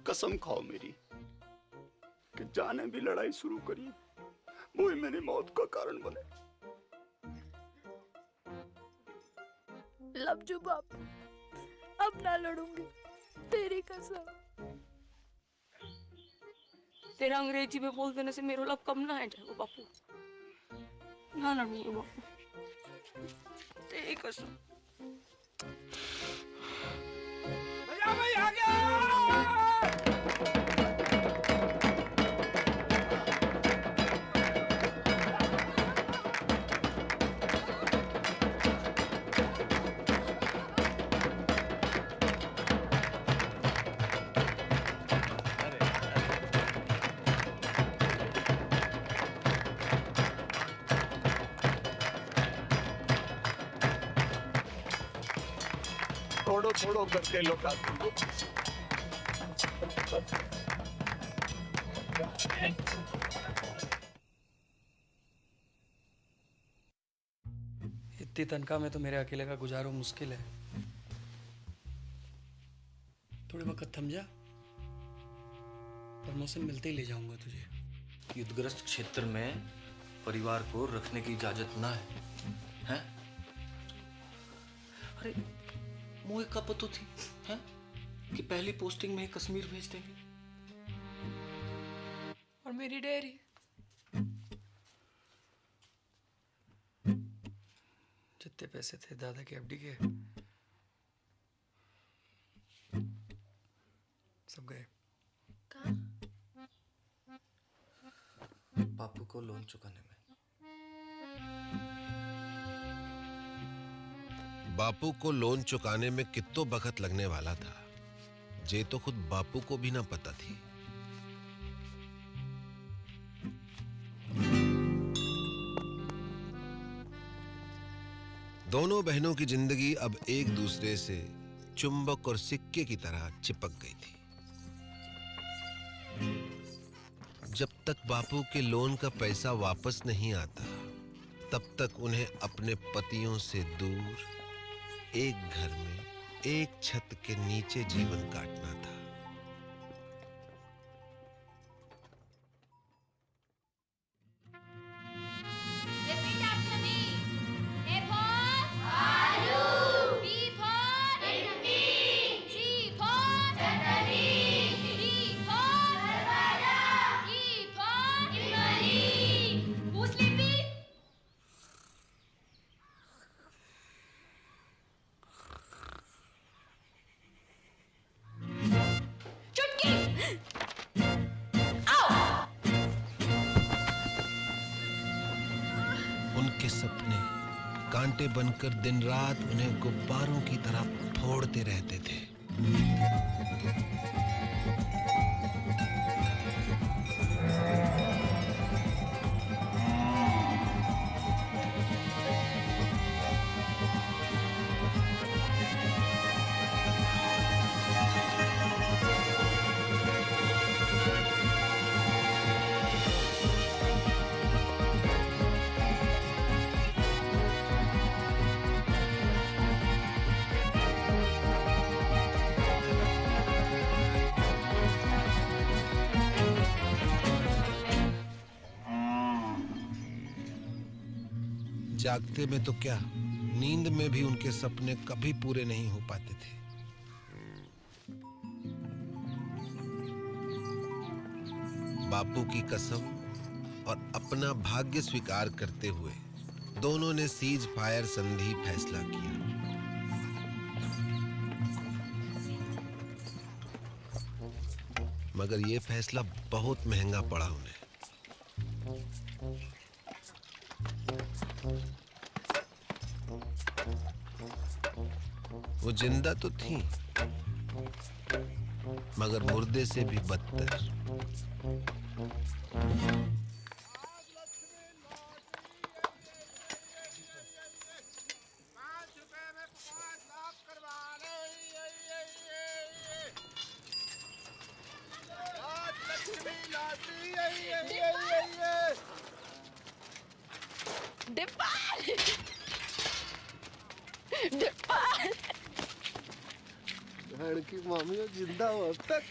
कसम खाओ मेरी कि जाने भी लड़ाई शुरू करी वो ही मेरी मौत का कारण बने। लवजू बापू, अब ना लड़ूंगी, तेरी कसम। तेरा अंग्रेजी में बोल देने से मेरा लब कम ना है जाएगा बापू। ना लड़ूंगी बापू, तेरी कसम। भैया भाई आ गया। थोड़ो थोड़ो करके लौटा दूंगा। इतनी तनख्वाह में तो मेरे अकेले का गुजारो मुश्किल है। थोड़ी वक्त थम जा, प्रमोशन मिलते ही ले जाऊंगा तुझे। युद्धग्रस्त क्षेत्र में परिवार को रखने की इजाजत ना है। हैं? अरे मुझे कब पता थी हैं कि पहली पोस्टिंग में ही कश्मीर भेज देंगे? और मेरी डायरी जितने पैसे थे दादा के एफडी के सब गए। बापू को लोन चुकाने में। बापू को लोन चुकाने में कितो वक्त लगने वाला था, जे तो खुद बापू को भी ना पता थी। दोनों बहनों की जिंदगी अब एक दूसरे से चुंबक और सिक्के की तरह चिपक गई थी। जब तक बापू के लोन का पैसा वापस नहीं आता, तब तक उन्हें अपने पतियों से दूर एक घर में एक छत के नीचे जीवन काटना था। उनके सपने कांटे बनकर दिन रात उन्हें गुब्बारों की तरह फोड़ते रहते थे। जागते में तो क्या, नींद में भी उनके सपने कभी पूरे नहीं हो पाते थे। बापू की कसम और अपना भाग्य स्वीकार करते हुए दोनों ने सीज फायर संधि फैसला किया। मगर यह फैसला बहुत महंगा पड़ा उन्हें। वो जिंदा तो थी, मगर मुर्दे से भी बदतर। की मामी जिंदा हो अब तक।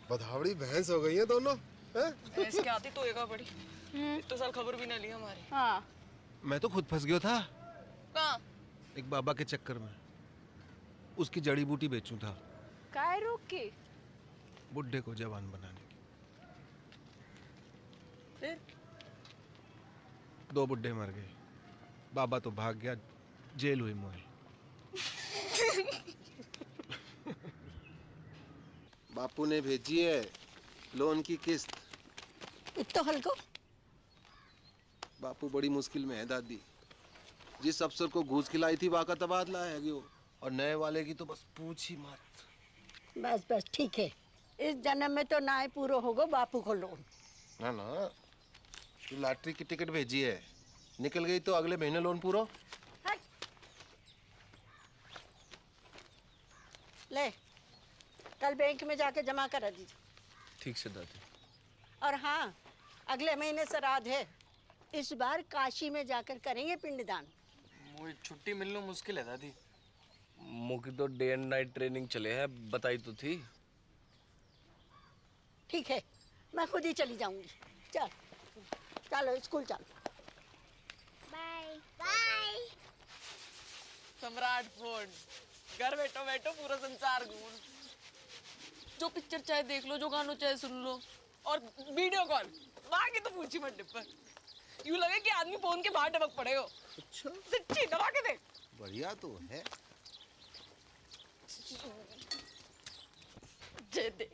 बधावड़ी भैंस हो गई है दोनों। भैंस की आती तो एगा बड़ी। इतने साल खबर भी ना ली हमारी। हाँ। मैं तो खुद फंस गया था कहाँ? एक बाबा के चक्कर में। उसकी जड़ी बूटी बेचूं था। काय रोक के? बुड्ढे को जवान बनाने की। फिर? 2 बुड्ढे मर गए, बाबा तो भाग गया, जेल हुई मोए। बापू ने भेजी है लोन की किस्त। तो हल्को बापू बड़ी मुश्किल में है दादी। जिस अफसर को घूस खिलाई थी वहाँ का तबादला है वो, और नए वाले की तो बस पूछ ही मत। बस बस ठीक है, इस जन्म में तो ना ही पूरा होगा बापू को लोन। ना ना, तू लॉटरी की टिकट भेजी है, निकल गई तो अगले महीने लोन पूरा। ले, कल बैंक में जाके जमा करा दीजिए। ठीक से दादी। और हाँ, अगले महीने श्राद्ध है, इस बार काशी में जाकर करेंगे पिंडदान। मुझे छुट्टी मिलना मुश्किल है दादी। मुझे तो डे एंड नाइट ट्रेनिंग चले है, बताई तो थी। ठीक है, मैं खुद ही चली जाऊंगी। चल चलो स्कूल चल। Bye bye. सम्राट फोन, घर बैठो बैठो पूरा संसार घूम, जो पिक्चर चाहे देख लो, जो गानों चाहे सुन लो, और वीडियो कॉल वहां की तो पूछी मत डिपर। यूं लगे कि आदमी फोन के बाहर टपक पड़े हो। अच्छा, सच्ची दबा के देख। बढ़िया तो है। जे देख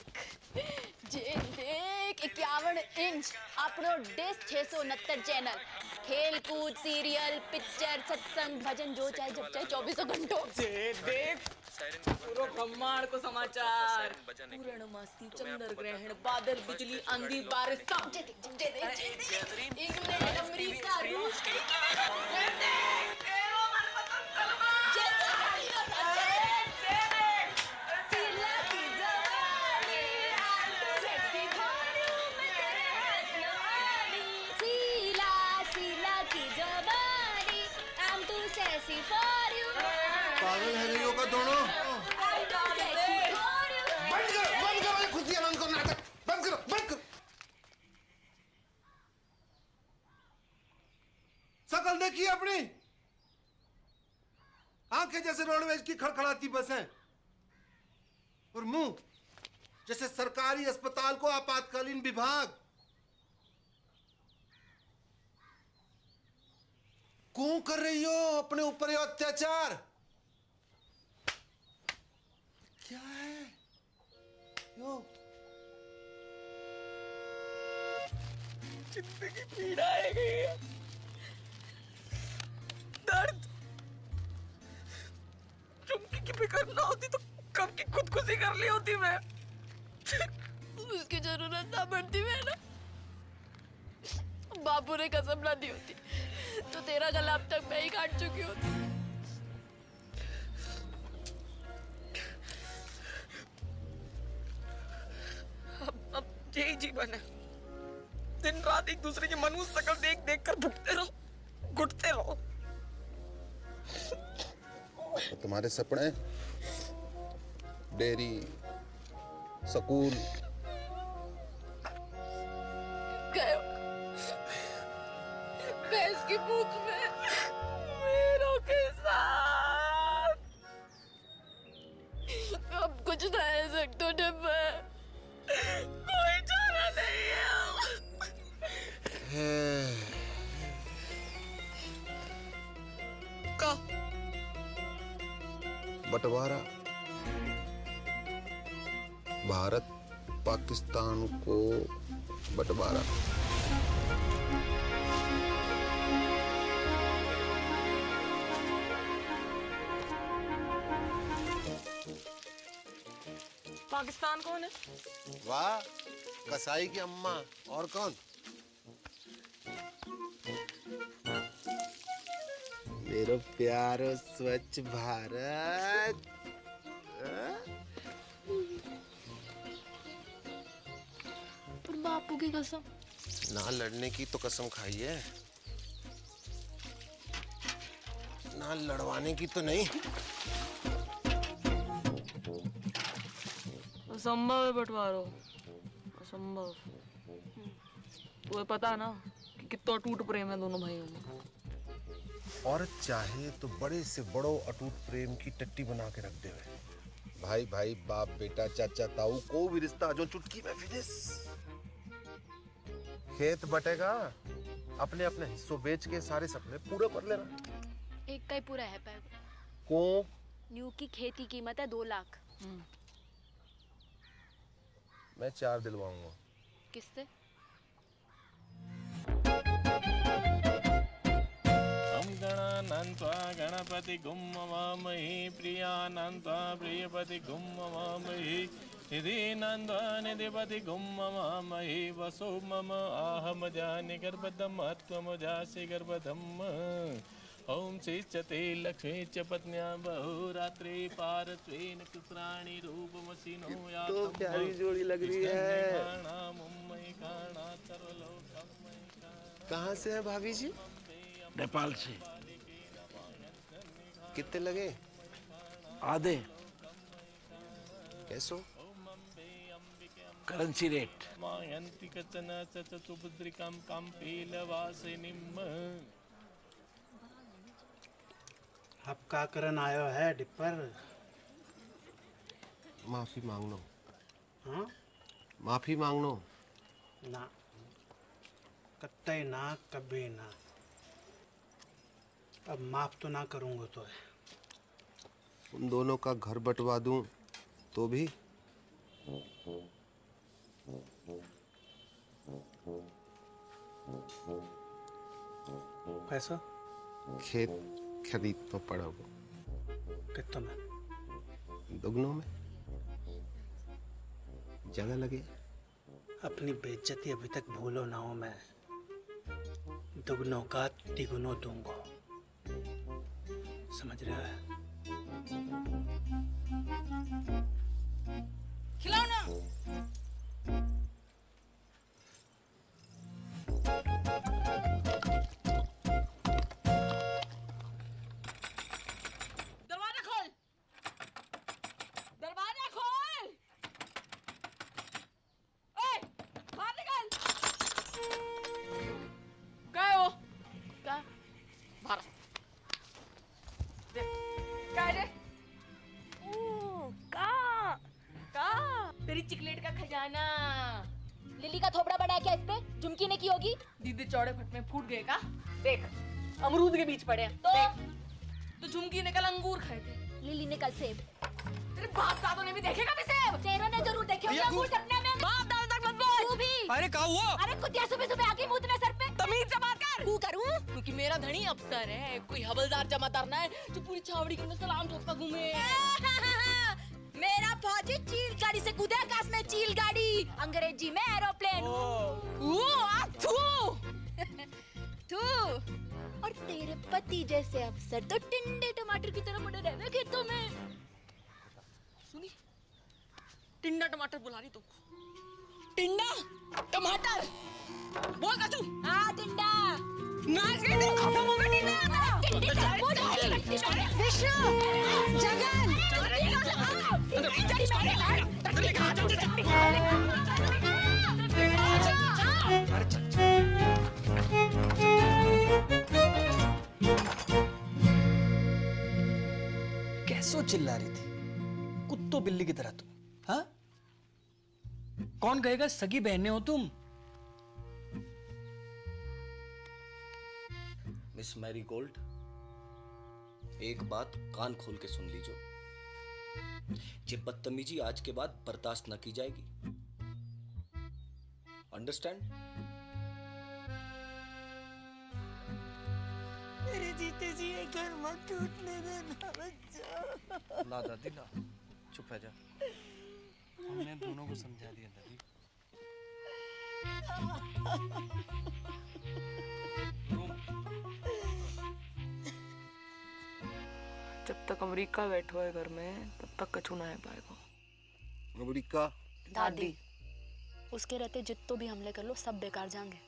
51 इंच अपनो डिश 669 चैनल, खेल कूद, सीरियल, पिक्चर, सत्संग, भजन, जो चाहे जब चाहे 24 घंटों। जे देख पूरो ब्रह्मांड को समाचार, पूर्णमासी, चंद्र ग्रहण, बादल, बिजली, आंधी, बारिश, सब जे देख। इंग्लैंड, अमेरिका, रूस, पागल है नहीं होगा दोनों। बंद करो ये खुशियां बंद करो, नाटक बंद करो, बंद करो। शकल देखिए अपनी, आंखें जैसे रोडवेज की खड़खड़ाती बसें और मुंह जैसे सरकारी अस्पताल को आपातकालीन विभाग। क्यों कर रही हो अपने ऊपर ये अत्याचार? क्या है यो? जिंदगी पीड़ा है गई है, दर्द। चुमकी की फिक्र ना होती तो कब की खुदकुशी कर ली होती मैं। उसकी जरूरत ना पड़ती मैं ना, बापू ने कसम ना दी होती तो तेरा गला अब तक मैं ही काट चुकी होती। अब यही जीवन है, दिन रात एक दूसरे की मनुष्य शक्ल देख देख कर भुगते रहो, घुटते रहो। तो तुम्हारे सपने, डेयरी, स्कूल गए भैंस की पूंछ में मेरों के साथ। अब कुछ ना है सकते डिब्बे, कोई चारा नहीं है। का बंटवारा, भारत पाकिस्तान को बंटवारा। पाकिस्तान कौन है? वाह, कसाई की अम्मा। और कौन? मेरा प्यारो स्वच्छ भारत। पर बापू की कसम। ना लड़ने की तो कसम खाई है, ना लड़वाने की तो नहीं। असंभव है बंटवारो, असंभव। तुम्हें पता ना कि कितना अटूट प्रेम है दोनों भाइयों में। और चाहे तो बड़े से बड़ो अटूट प्रेम की टट्टी बना के रख दे। भाई भाई, बाप बेटा, चाचा ताऊ, को भी रिश्ता जो चुटकी में फिनिश। खेत बटेगा, अपने अपने हिस्सों बेच के सारे सपने पूरे कर लेना। एक का ही पूरा है पैर। को न्यू की खेत की कीमत है 2 लाख। मैं 4 दिलवाऊंगा। किससे? गणानन्त्वा गणपति गुम्मवामहि प्रियानन्त्वा प्रियपति गुम्मवामहि निधिनन्त्वा निधिपति गुम्मवामहि वसो मम आहम जानि गर्भदम् त्वमजासि गर्भदम् ओम श्रीचते लक्ष्मी च पत्न्या बहुरात्रि पारत्वेन कुत्राणि रूपमसिनो या तो प्यारी जोड़ी लग रही है। कहाँ से है भाभी जी? नेपाल से। कितने लगे? आधे कैसो? Currency rate. मायन्ति कचन चचुबुद्रिकं कंपीलवासिनीं अब का करन आयो है डिपर? माफी मांगनो। हाँ? माफी मांगनो। ना, कतई ना, कभी ना। अब माफ तो ना करूंगा तो है। उन दोनों का घर बंटवा दूं तो भी? पैसा? खेत खरीद तो पड़ा वो। कितना में? दुगनों में। जगह लगे। अपनी बेइज्जती अभी तक भूलो ना हो मैं। दुगनों का तिगुनों दूंगा। समझ रहे हो? खिलाओ ना। दरवाजा खोल। दरवाजा खोल। ओए, बाहर निकल। क्या है वो? क्या? बाहर। देख, क्या है रे? तेरी चिकलेट का खजाना। लिली का थोबड़ा बड़ा है क्या इस पे? झुमकी ने की होगी। दीदी चौड़े फट में फूट गए का? देख, अमरूद के बीच पड़े हैं। तो झुमकी ने कल अंगूर खाए थे, लिली ने कल सेब। तेरे बाप दादों ने भी देखे कभी सेब? तेरों ने जरूर देखे होंगे अंगूर सपने में। बाप दादा तक मत बोल। तू भी। अरे क्या हुआ? अरे कुतिया सुबह सुबह आके मुंह सर पे। तमीज से बात कर। तू करूं? क्योंकि मेरा धनी अफसर है, कोई हवलदार जमादार ना है जो पूरी छावड़ी के अंदर सलाम ठोकता घूमे। मेरा फौजी चील गाड़ी से कूदे आकाश में, चील गाड़ी, अंग्रेजी में एरोप्लेन। तू और तेरे पति जैसे अफसर तो टिंडे टमाटर की तरह पड़े रहने खेतों में। सुनी, टिंडा टमाटर बुला रही तुमको। टिंडा टमाटर बोल कचू। हाँ टिंडा। नाच गई तू, खत्म हो गई टिंडा। विष्णु, जगन, कैसो चिल्ला रही थी कुत्तो बिल्ली की तरह तुम? हाँ, कौन कहेगा सगी बहनें हो तुम? मिस मैरी गोल्ड, एक बात कान खोल के सुन लीजिए। ये बदतमीजी आज के बाद बर्दाश्त न की जाएगी। अंडरस्टैंड? मेरे जीते जी ये घर मत टूटने देना बच्चा। ना दादी ना, चुप रह जा। हमने दोनों को समझा दिया दादी। जब तक अमेरिका बैठो है घर में, तब तक कछु ना है पाएगा। अमेरिका? दादी, उसके रहते जित्तो भी हमले कर लो सब बेकार जाएंगे।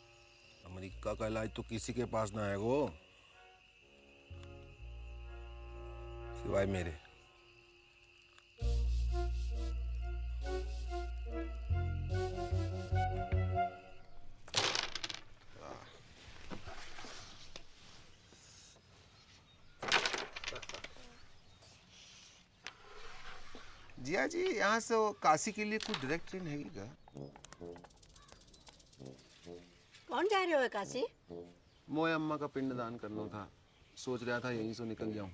अमेरिका का इलाज तो किसी के पास ना है वो, सिवाय मेरे। जिया जी, यहाँ से वो काशी के लिए कुछ डायरेक्ट ट्रेन है क्या? कौन जा रहे हो काशी? मोए अम्मा का पिंडदान करना था, सोच रहा था यहीं से निकल जाऊं।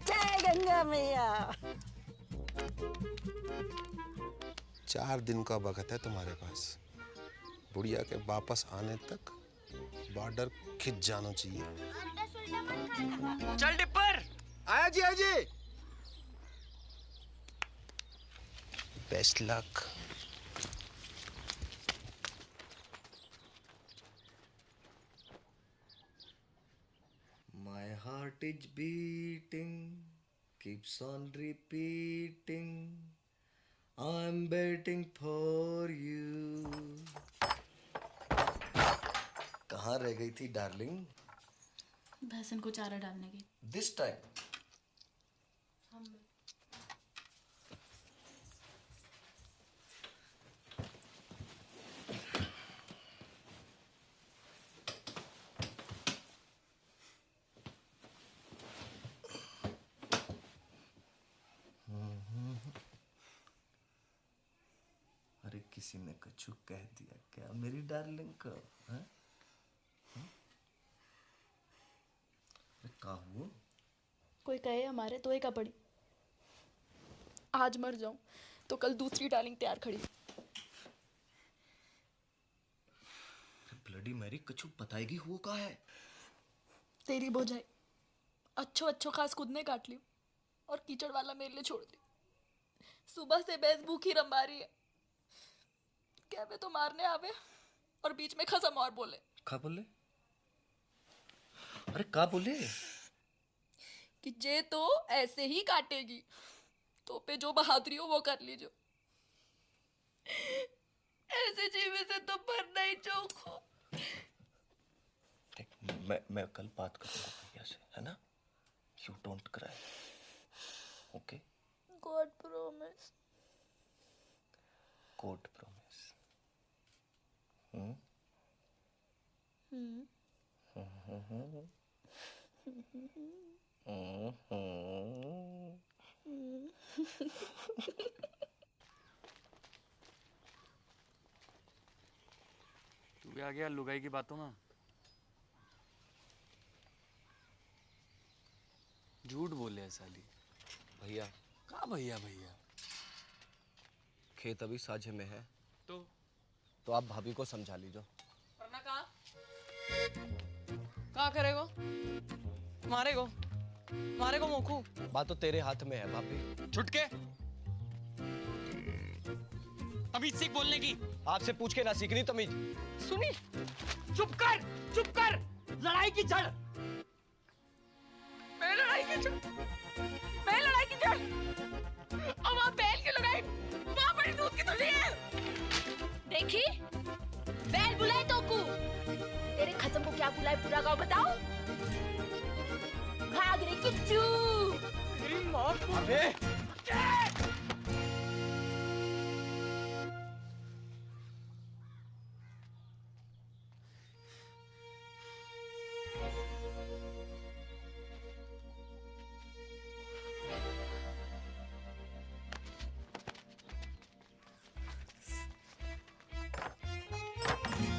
जय गंगा मैया। 4 दिन का वक्त है तुम्हारे पास। बुढ़िया के वापस आने तक बॉर्डर खिंच जाना चाहिए। चल डिपर। आया जी, आया जी। Best luck. My heart is beating, keeps on repeating. I'm waiting for you. कहाँ रह गई थी डार्लिंग? भैंसन को चारा डालने की। This time. किसी ने कछु कह दिया क्या मेरी डार्लिंग को? हाँ? क्या हुआ? कोई कहे हमारे तो एक पड़ी, आज मर जाऊं तो कल दूसरी डार्लिंग तैयार खड़ी। ब्लडी मैरी कछु बताएगी हुआ का है? तेरी बोझाई अच्छो अच्छो खास खुद ने काट ली और कीचड़ वाला मेरे लिए छोड़ दी। सुबह से भैंस भूखी रंबा रही है, कहवे तो मारने आवे और बीच में खसम और बोले। क्या बोले? अरे क्या बोले? कि जे तो ऐसे ही काटेगी, तो पे जो बहादुरी हो वो कर लीजो। ऐसे जीवे से तो मरना ही चौखो। मैं कल बात करूंगा भैया से, है ना? You don't cry, okay? God promise. God promise. तू भी आ गया लुगाई की बातों में। झूठ बोले है साली। भैया कहाँ भैया भैया? खेत अभी साझे में है तो आप भाभी को समझा लीजो। वरना कहाँ करेगो? मारेगो मोखू। बात तो तेरे हाथ में है भाभी। छुटके तमीज सीख बोलने की। आपसे पूछ के ना सीखनी तमीज। सुनी, चुप कर, लड़ाई की जड़। मैं लड़ाई की जड़। और वहाँ बैल की लड़ाई, वहाँ बड़ी दूध की थैली है। देखी बैल बुलाए तो कू, तेरे खसम को क्या बुलाए पूरा गाँव बताओ। भाग रे किच्चू। मेरी माँ को अबे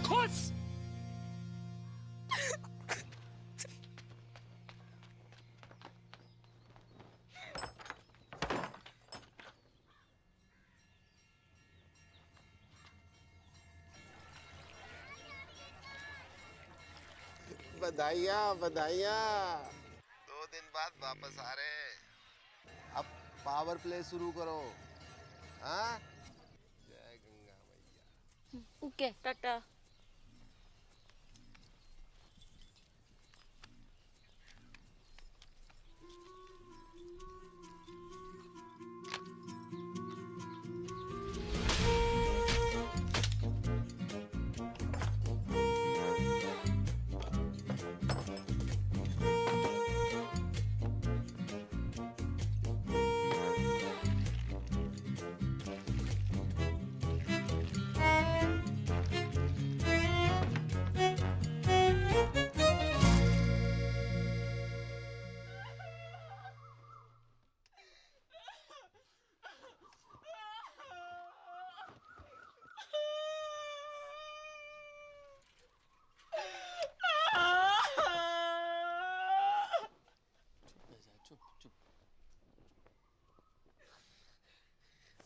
खुश। बधाइयाँ 2 दिन बाद वापस आ रहे हैं। अब पावर प्ले शुरू करो। हाँ, जय गंगा मैया। ओके टाटा।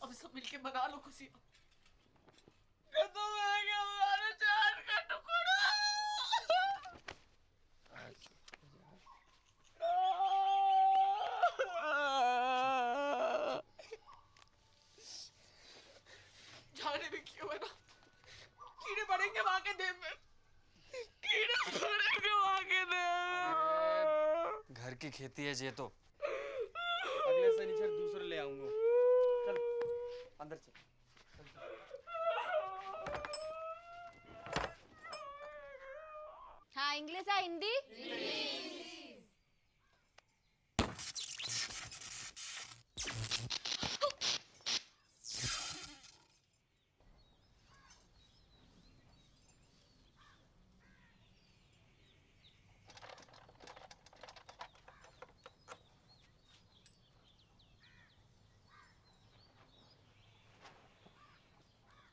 अब सब मिलके मना लो खुशी। खत्म हो गया हमारा जान का टुकड़ा। जाने भी क्यों है ना, कीड़े पड़ेंगे वहां के देह में। घर की खेती है ये तो। अगले शनिचर दूसरे ले आऊंगा। चल अंदर चल। हाँ इंग्लिश या हिंदी?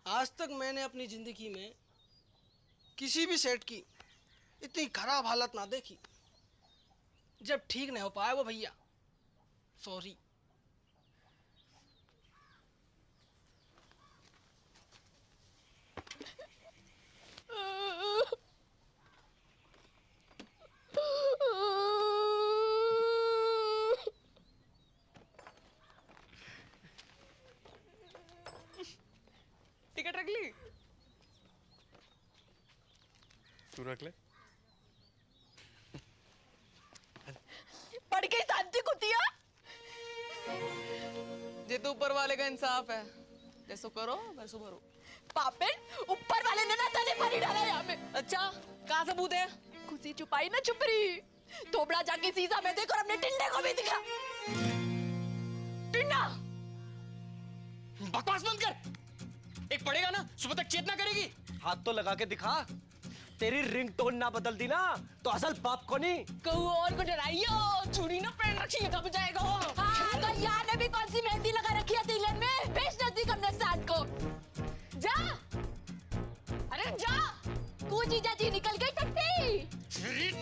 आज तक मैंने अपनी जिंदगी में किसी भी सेठ की इतनी खराब हालत ना देखी। जब ठीक नहीं हो पाया वो भैया, सॉरी। टिकट रख ली? तू रख ले। पढ़ के शांति कुतिया। ये तो ऊपर वाले का इंसाफ है, जैसो करो वैसो भरो। पापिन, ऊपर वाले ने ना तने पानी डाला यहाँ पे। अच्छा, कहाँ सबूत है? खुशी छुपाई ना छुपरी। थोबड़ा जाके शीशा में देखो और अपने टिंडे को भी दिखा। टिंडा, बकवास बंद कर। एक पड़ेगा ना, सुबह तक चेतना करेगी। हाथ तो लगा के दिखा। तेरी रिंगटोन ना बदल दी ना तो असल बाप को नहीं। कहूँ और को डराइयो, चूड़ी ना पहन रखी है, कब जाएगा वो? हाँ, तो यहाँ ने भी कौन सी मेहंदी लगा रखी है तिलक में? बेच नजदीक हमने साथ को। जा, अरे जा, कूद जीजा जी, निकल गई टट्टी। देख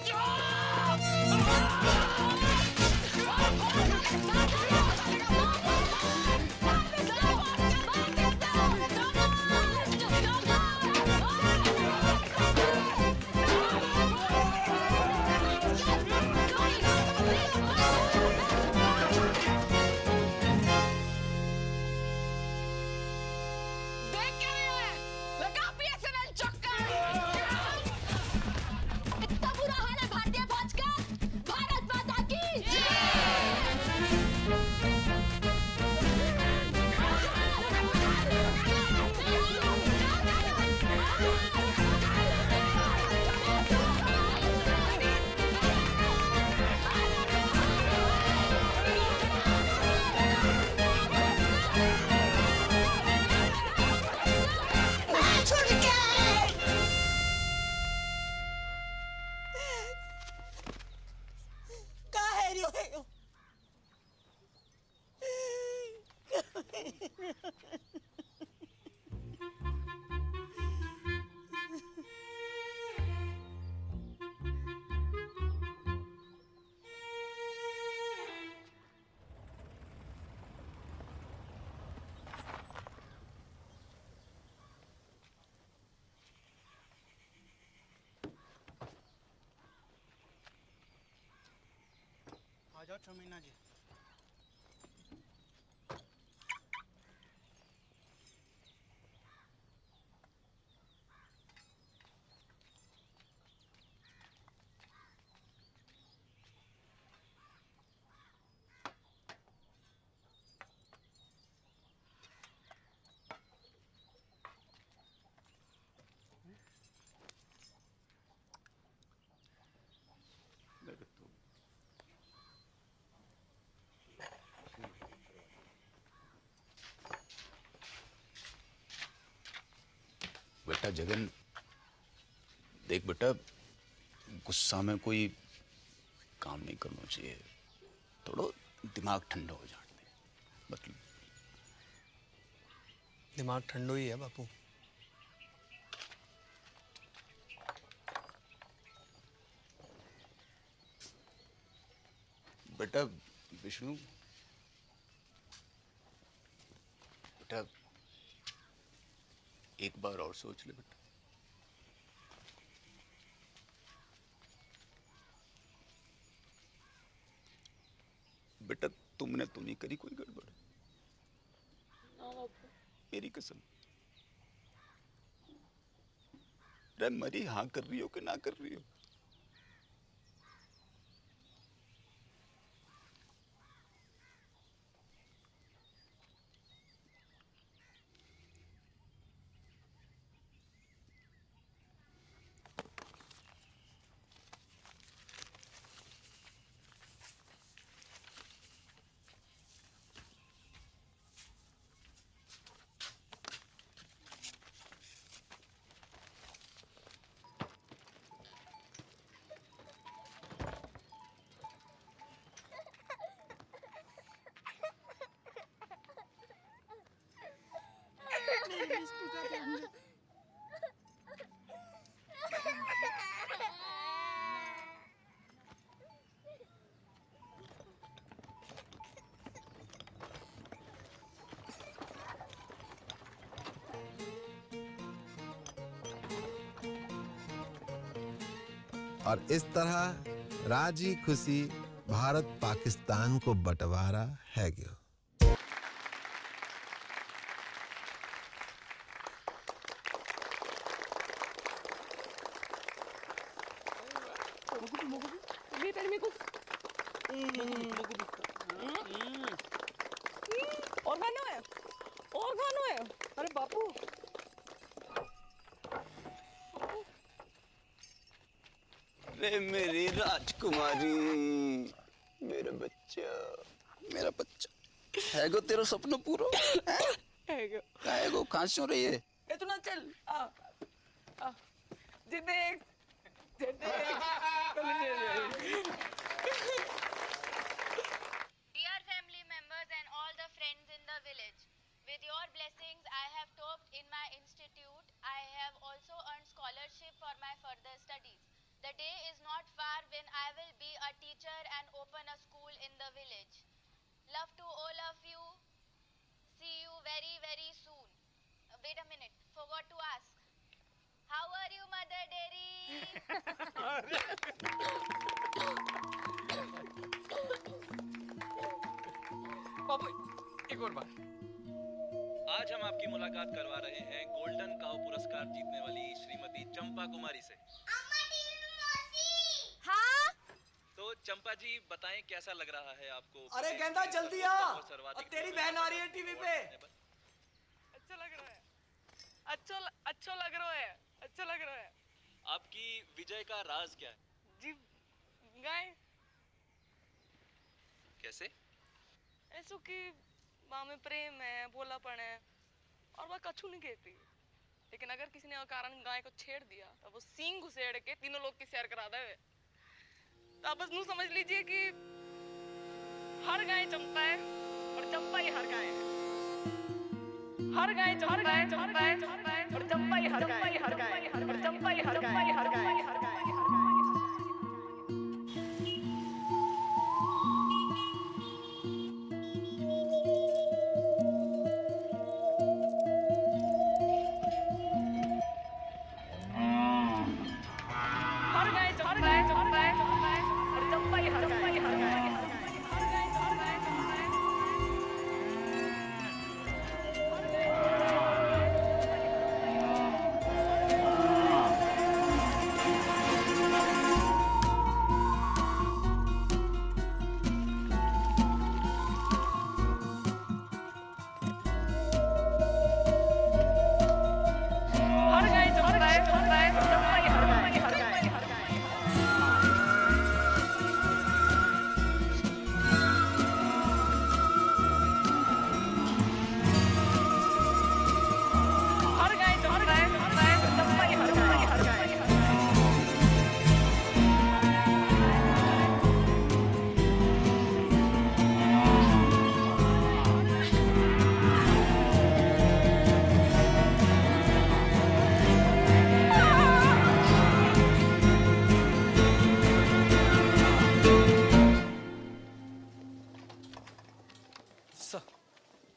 क्या रही है? लगा BSNL चक्कर। इतना बुरा हाल है भारतीय फौज का। भारत माता की आ जाओ चमीना जी। बेटा जगन, देख बेटा, गुस्सा में कोई काम नहीं करना चाहिए। थोड़ा दिमाग ठंडा हो जाने दे। मतलब दिमाग ठंडो ही है बापू। बेटा विष्णु, बेटा एक बार और सोच ले बेटा। बेटा तुमने तो नहीं करी कोई गड़बड़? मेरी कसम। अरे मरी हाँ कर रही हो कि ना कर रही हो? और इस तरह राजी खुशी भारत पाकिस्तान को बंटवारा है गयो। और खाना है, और खाना है। अरे बापू, रे मेरी राजकुमारी, मेरा बच्चा, मेरा बच्चा है गो, तेरा सपना पूरा है गो। कहाँ से रही है? इतना चल आ जे देख Dear family members and all the friends in the village, with your blessings I have topped in my institute. I have also earned scholarship for my further studies. The day is not far when I will be a teacher and open a school in the village. Love to all of you. See you very, very soon. Wait a minute, forgot to ask. How are you, Mother Dairy? बाबू एक और बात। आज हम आपकी मुलाकात करवा रहे हैं गोल्डन काउ पुरस्कार जीतने वाली श्रीमती चंपा कुमारी से। हाँ? तो चंपा जी बताएं कैसा लग रहा है आपको? अरे गेंदा जल्दी आ, और तेरी बहन आ रही है टीवी पे। अच्छा लग रहा है, अच्छा लग रहा है, अच्छा लग रहा है। आपकी विजय का राज क्या है? जी गाय कैसे? ऐसो कि माँ में प्रेम है, भोलापन है, और वह कछु नहीं कहती। लेकिन अगर किसी ने अकारण गाय को छेड़ दिया तो वो सींग घुसेड़ के तीनों लोग की सैर करा दे। तो आप बस नू समझ लीजिए कि हर गाय चंपा है और चंपा ही हर गाय है। हर गाय चंपा है, चंपा है, चंपा है, और चंपा ही हर गाय, हर गाय, और चंपा ही हर गाय, हर गाय, हर गाय।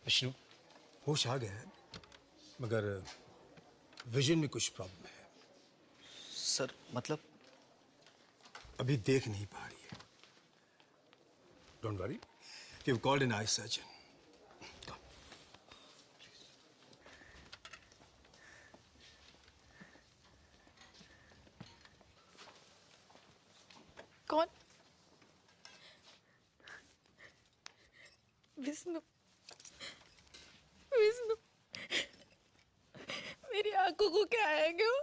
विष्णु, होश आ गया है, मगर विजन में कुछ प्रॉब्लम है। सर मतलब? अभी देख नहीं पा रही है। Don't worry, we have called an eye surgeon. कौन? विष्णु, विष्णु, मेरी आंखों को क्या है क्यों?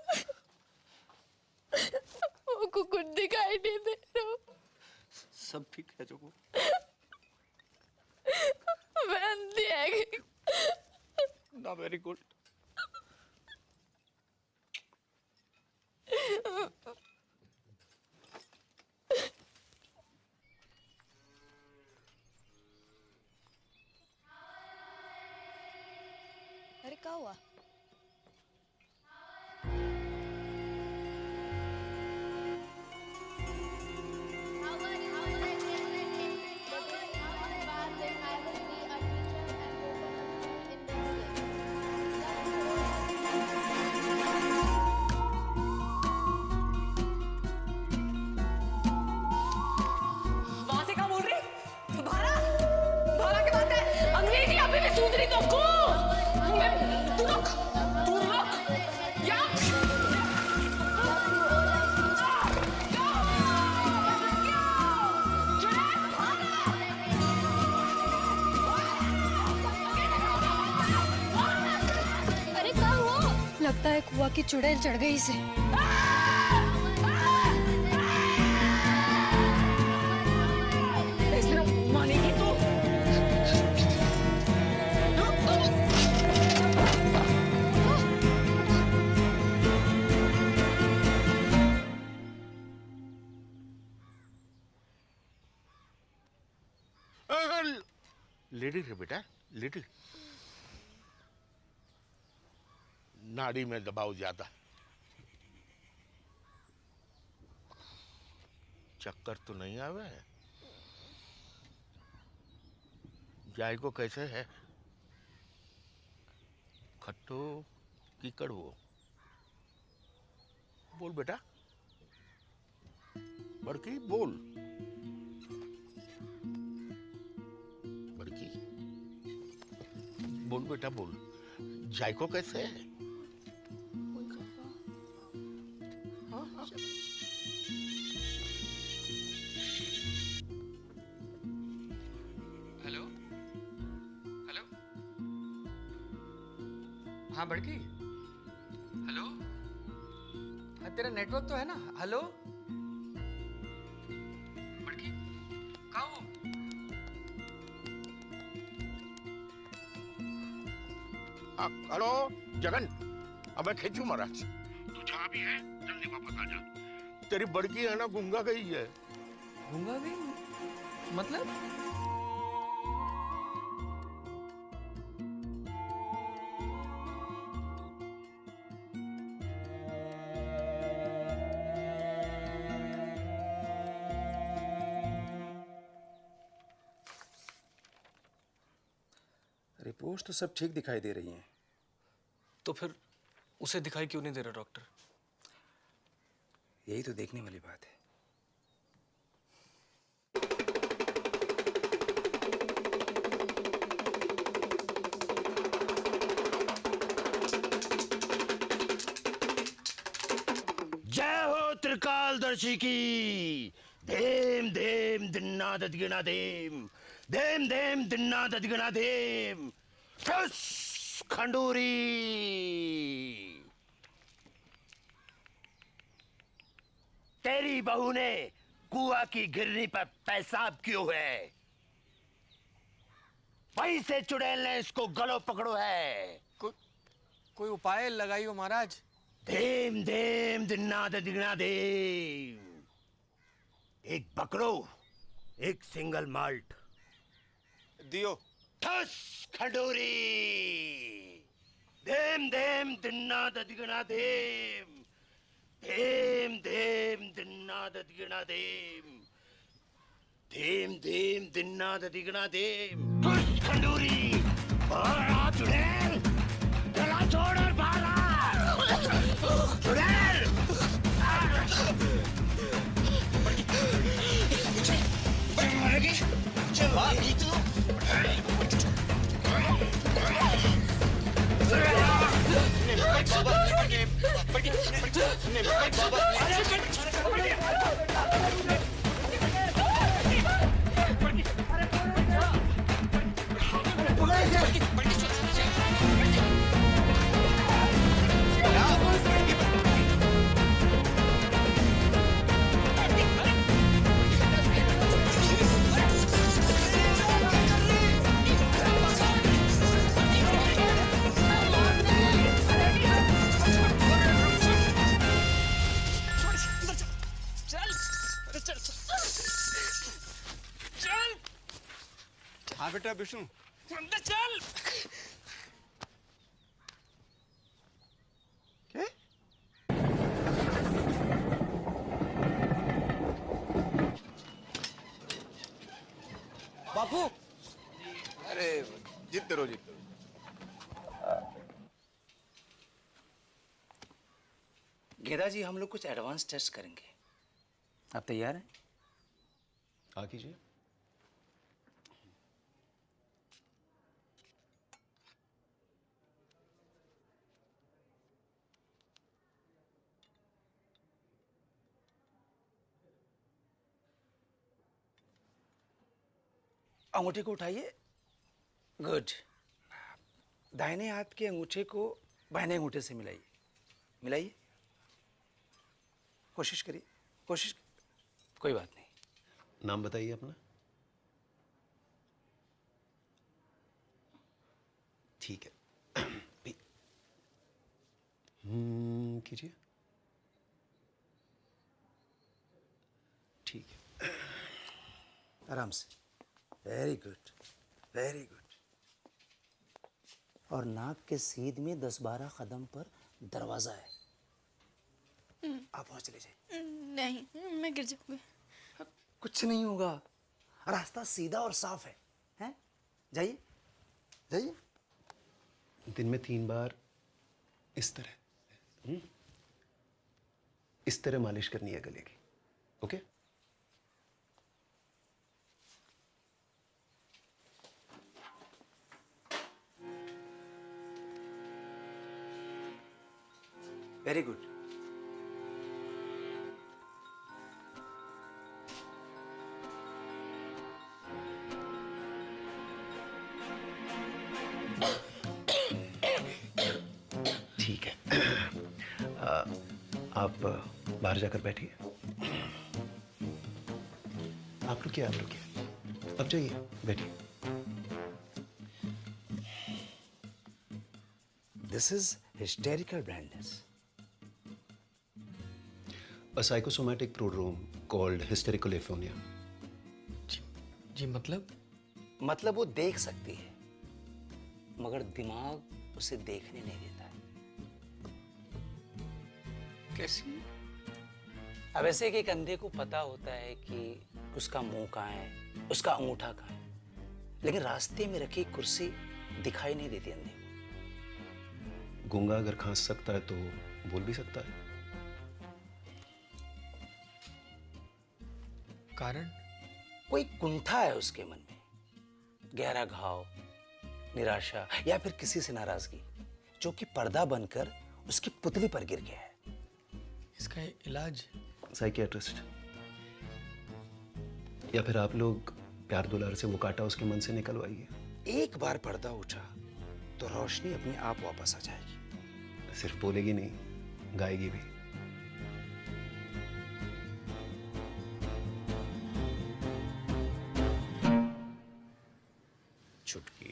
वो कुछ दिखाई नहीं दे रहा। सब ठीक है जोगो। मैं अंधी है। ना वेरी गुड। अरे क्या हुआ? सुंदरी तो को तू रुक या अरे क्या हुआ? लगता है कुआ की चुड़ैल चढ़ गई इसे। मानेगी तू? लिटिल है बेटा, लिटिल। नाड़ी में दबाव ज्यादा। चक्कर तो नहीं आवे? जाय को कैसे है? खट्टो की कड़वो? बोल बेटा, बड़की बोल। बड़की बोल बेटा बोल। जायको कैसे है? हेलो हेलो, हाँ बड़की, हेलो, हाँ तेरा नेटवर्क तो है ना? हेलो बड़की, कहाँ हो? हेलो जगन, अब मैं खींचू महाराज। तू जहाँ भी है जल्दी वापस आ जा। तेरी बड़की है ना गूंगा गई है। गूंगा गई मतलब? रिपोर्ट्स तो सब ठीक दिखाई दे रही हैं। तो फिर उसे दिखाई क्यों नहीं दे रहा डॉक्टर? यही तो देखने वाली बात है। जय हो त्रिकालदर्शी की। धेम धेम दिन्ना ददगिना धेम, धेम धेम दिन्ना ददगिना धेम। ठुस खंडूरी। तेरी बहू ने कुआ की गिरनी पर पेशाब क्यों है? वहीं से चुड़ैल ने इसको गलो पकड़ो है। कोई उपाय लगाइयो महाराज। धेम धेम दिन्ना ददिगना धेम। एक बकरो, एक सिंगल माल्ट दियो। ठस खंडूरी। धेम धेम दिन्ना ददिगना धेम, धेम धेम दिन्ना ददिगना धेम, धेम धेम दिन्ना ददिगना धेम। ठस खंडूरी। बाहर चुड़ैल, गला छोड़ और बाहर चुड़ैल। हाँ बेटा विष्णु, अंदर चल। क्या? बापू, अरे जीतते रहो जीतते रहो। गेदा जी, हम लोग कुछ एडवांस टेस्ट करेंगे। आप तैयार हैं? हाँ कीजिए। अंगूठे को उठाइए। गुड। दाहिने हाथ के अंगूठे को बाएं अंगूठे से मिलाइए। मिलाइए, कोशिश करिए, कोशिश। कोई बात नहीं। नाम बताइए अपना। ठीक है। कीजिए। ठीक है। आराम से। Very good, very good. और नाक के सीध में 10-12 कदम पर दरवाजा है। आप वहां चले जाइए। नहीं, मैं गिर जाऊंगी। कुछ नहीं होगा, रास्ता सीधा और साफ है। हैं? जाइए, जाइए। दिन में 3 बार इस तरह इस तरह मालिश करनी है गले की। ओके? Very good. ठीक है। आप बाहर जाकर बैठिए। आप रुकिए, आप रुकिए। अब जाइए, बैठिए। This is hysterical blindness. A psychosomatic prodrome called hysterical aphonia. जी मतलब वो देख सकती है, मगर दिमाग उसे देखने नहीं देता है। कैसी? अब ऐसे कि एक अंधे को पता होता है कि उसका मुंह कहाँ है, उसका अंगूठा कहाँ है, लेकिन रास्ते में रखी कुर्सी दिखाई नहीं देती अंधे को। गूंगा अगर खांस सकता है तो बोल भी सकता है। कारण? कोई कुंठा है उसके मन में, गहरा घाव, निराशा या फिर किसी से नाराजगी, जो कि पर्दा बनकर उसकी पुतली पर गिर गया है। इसका इलाज? साइकियाट्रिस्ट, या फिर आप लोग प्यार दुलार से वो कांटा उसके मन से निकलवाइए। एक बार पर्दा उठा तो रोशनी अपने आप वापस आ जाएगी। सिर्फ बोलेगी नहीं, गाएगी भी। छुटकी,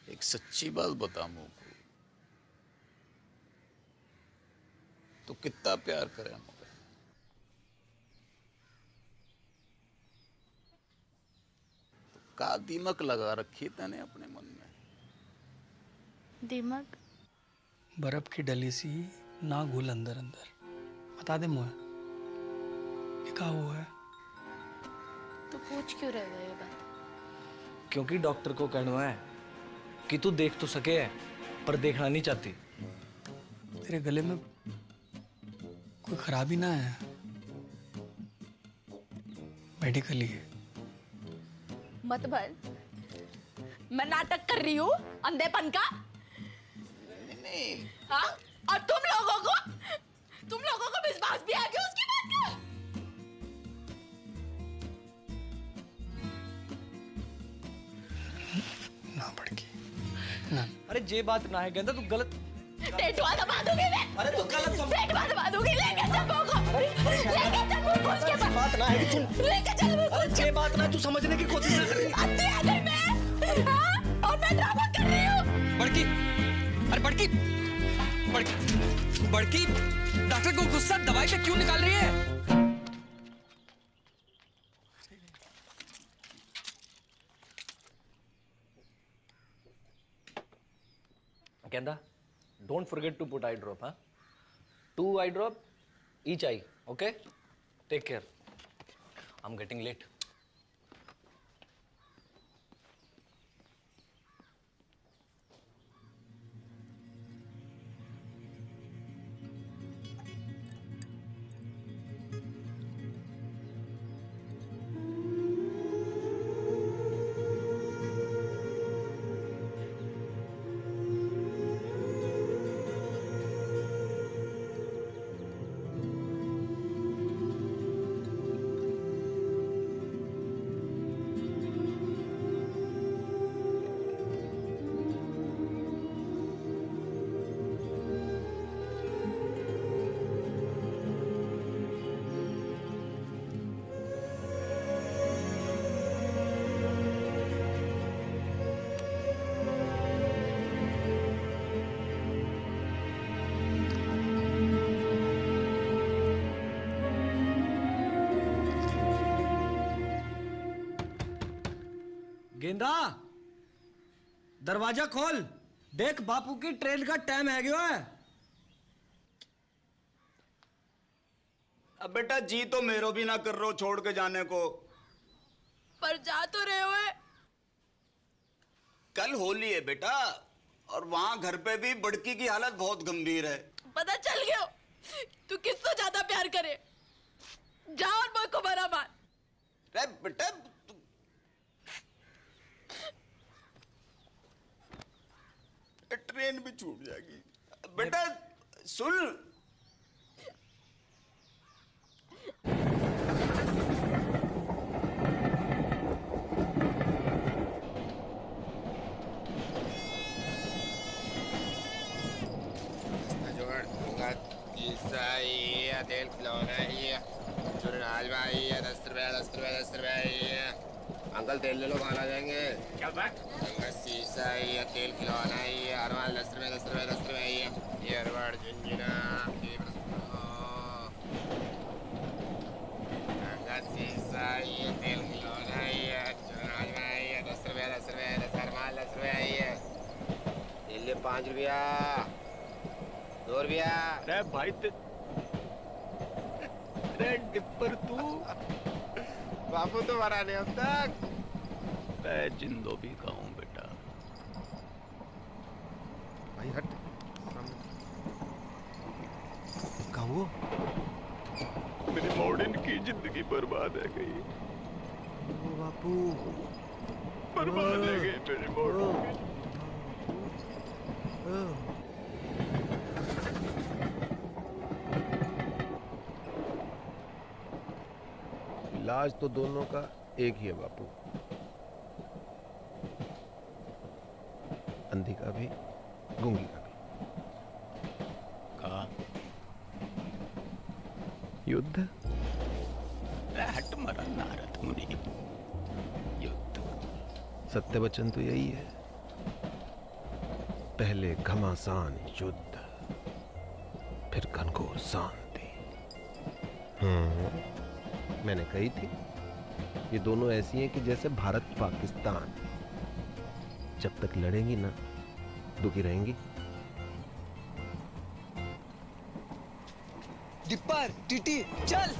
एक सच्ची बात बता मुझको, तो कितना प्यार करे मुझे? तो का दिमक लगा रखी तने अपने मन में? दिमाग? बर्फ की डली सी ना घुल अंदर अंदर। बता दे मुझे, ये क्या हुआ है? तो पूछ क्यों रहे हो ये बात? क्योंकि डॉक्टर को कहना है कि तू देख तो सके है, पर देखना नहीं चाहती। तेरे गले में कोई खराबी ना है? मेडिकली है। मत भर, मैं नाटक कर रही हूँ अंधेपन का। हाँ? और तुम लोगों को विश्वास भी आ गया उसकी बात का? ना भड़की ना। अरे जे बात ना है गेंदा, तू गलत। टेटुआ दबा दूंगी मैं। अरे तू गलत समझ। टेटुआ दबा दूंगी। लेके चल मुझको। लेके चल मुझको उसके पास। बात ना है सुन। लेके चल मुझको। अरे जे बात ना है, तू समझने की कोशिश ना कर। अंधी आ गई मैं। हाँ? और मैं ड्रामा कर रही हूँ। बड़की, अरे बड़की, बड़की, डॉक्टर को गुस्सा दवाई पे क्यों निकाल रही है? गेंदा, don't forget to put eye drop, huh? 2 eye drop each eye, okay? Take care. I'm getting late. गेंदा दरवाजा खोल, देख बापू की ट्रेन का टाइम है गयो है। अब बेटा जी तो मेरो भी ना कर रहे हो छोड़ के जाने को। पर जा तो रहे हो। कल होली है बेटा, और वहां घर पे भी बड़की की हालत बहुत गंभीर है। पता चल गया तू किससे ज्यादा प्यार करे। जा और मुझ को बरा मार। अरे बेटा ट्रेन भी छूट जाएगी। बेटा सुन, तेल खिलौना है, चुनाल भाई है, 10 रुपया 10 रुपया 10 रुपया है। अंकल तेल ले लो, बाहर आ जाएंगे। क्या बात? शीशा है, तेल खिलौना है, हर माल 10 रुपया 10 रुपया 10 रुपया है। ये अरवाड़ झुंझुना शीशा है, तेल खिलौना है, चुनाल भाई है, 10 रुपया 10 रुपया 10, हर माल 10 रुपया है। तेल ले 5 रुपया 2 रुपया। अरे भाई डिप्पर तू बापू तो मरा नहीं अब तक। मैं जिंदो भी खाऊं बेटा। भाई हट कहा वो? मेरी मॉडर्न की जिंदगी बर्बाद है गई। ओ बापू बर्बाद है गई मेरी मॉडर्न की। इलाज तो दोनों का एक ही है बापू, अंधी का भी गूंगी का भी। कहा युद्ध। हट मरा नारद मुनि। युद्ध सत्य वचन तो यही है, पहले घमासान युद्ध, फिर घनघोर शांति। मैंने कही थी ये दोनों ऐसी हैं कि जैसे भारत पाकिस्तान, जब तक लड़ेंगी ना दुखी रहेंगी। डिप्पर टीटी चल।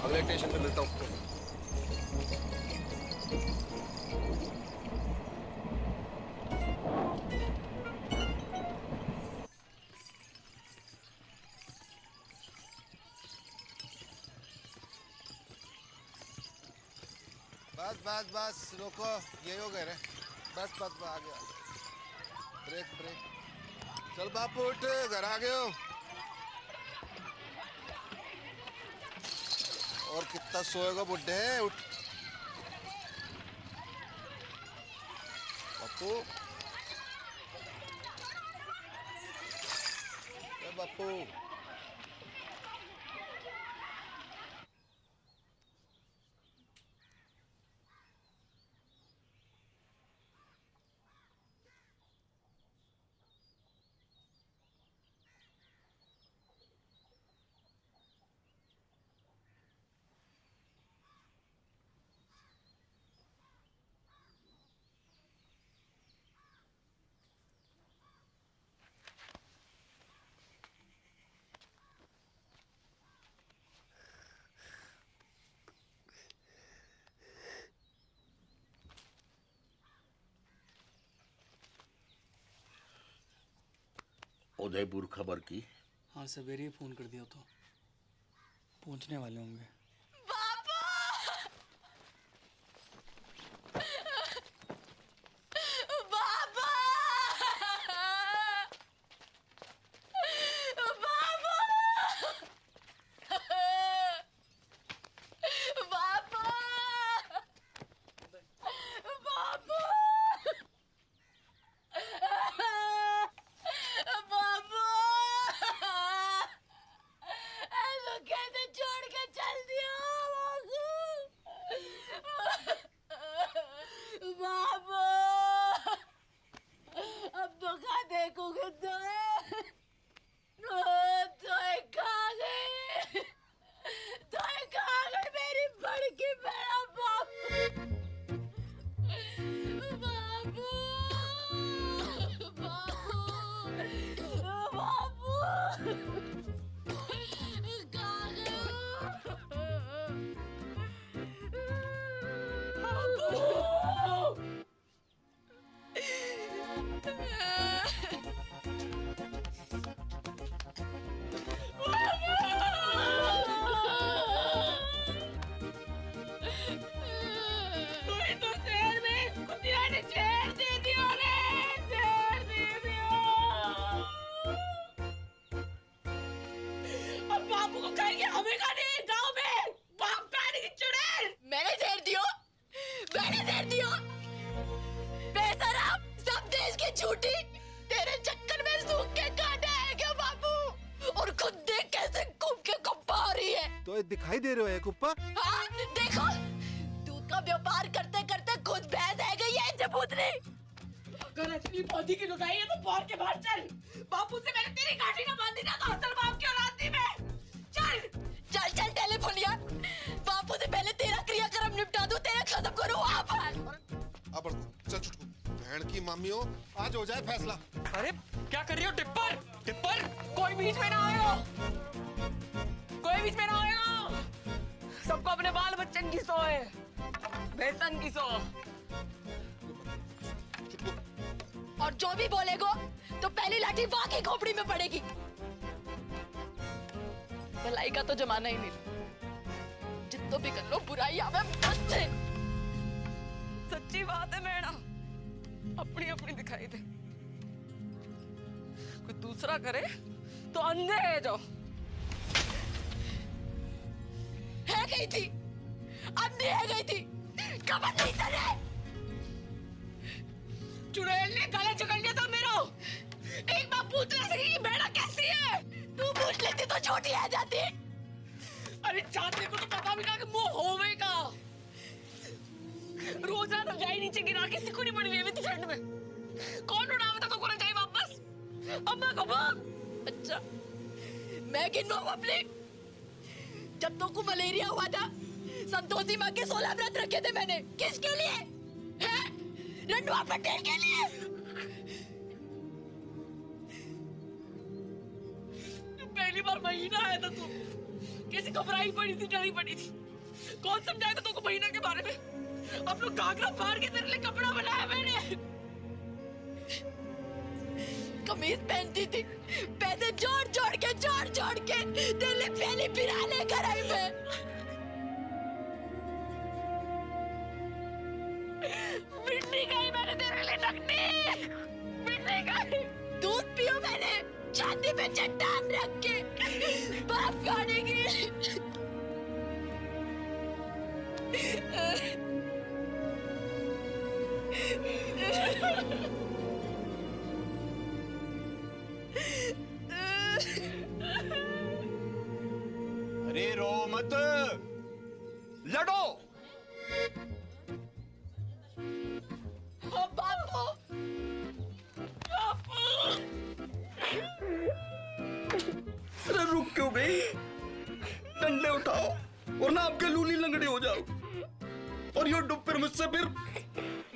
अगले स्टेशन पे मिलता हूँ। बस बस बस रोको, यही हो गए रे। बस बस बस आ गया। Brake brake. चल बापू उठ, घर आ गए हो। और कितना सोएगा बुड्ढे, उठ बापू। बापू उदयपुर खबर की? हाँ सवेरे ही फोन कर दिया, तो पहुंचने वाले होंगे। कैसे छोड़ के चल दिया। मार दिया। बेशरम, सब देश की झूठी तेरे चक्कर में सूख के काटा है क्या बाबू? और खुद देख कैसे घूम के कुप्पा हो रही है। तो ये दिखाई दे रहे हो कुप्पा? हाँ देखो, दूध का व्यापार करते करते खुद भैंस है गई है जबूतनी। अगर असली पौधी की लुगाई है तो बाहर के बाहर चल। बापू से मैंने तेरी गाठी ना बांधी ना तो असल बाप की औलाद थी मैं। चल चल चल टेलीफोनिया, बापू से पहले तेरा क्रियाक्रम निपटा दूं, तेरा खत्म करूं वहाँ पर। अब चल चुटकू, बहन की मामियों, आज हो जाए फैसला। अरे क्या कर रही हो टिप्पर? टिप्पर कोई बीच में ना आयो, कोई बीच में ना आयो। सबको अपने बाल बच्चन की सो है, बेसन की सो। और जो भी बोलेगो तो पहली लाठी वहां की खोपड़ी में पड़ेगी। भलाई का तो जमाना ही नहीं, जितना भी कर लो बुराई आवे मुझसे। सच्ची बात है मैडा, अपनी अपनी दिखाई दे। कोई दूसरा करे तो अंधे है जो। है गई थी, अंधी है गई थी, कमर नहीं तले। चुड़ैल ने गला जकड़ लिया था मेरो। एक बार पूछ ना सकी कि बेड़ा कैसी है, तू पूछ लेती तो छोटी आ जाती। अरे चाहते को तो पता भी ना कि मुंह होवेगा। रोजाना रजाई नीचे गिरा के सिकुड़ी पड़ी हुई है ठंड में। कौन उड़ावे था तो को रजाई वापस? अम्मा को बोल। अच्छा, मैं गिनवाऊं अपने? जब तो को मलेरिया हुआ था, संतोषी माँ के 16 व्रत रखे थे मैंने। किसके लिए? हैं? रंडवा पटेल के लिए। पहली बार महीना आया था तू, कैसी घबराई पड़ी थी, डरी पड़ी थी। कौन समझाया था तुमको महीना के बारे में? अब लोग घाघरा फाड़ के तेरे लिए कपड़ा बनाया मैंने। कमीज पहनती थी, पैसे जोड़ जोड़ के तेरे लिए पहली बिरा लेकर आई मैं। मिट्टी गई मैंने तेरे लिए नकली, मिट्टी गई। दूध पियो मैंने छाती पे चट्टान रख के बाप खाने की। अरे रो मत, लड़ो। बापू, अरे रुक क्यों गई? डंडे उठाओ वरना आपके लूली लंगड़ी हो जाओ। और यो डुप्पर मुझसे फिर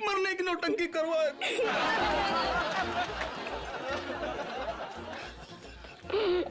मरने की नौटंकी करवाए।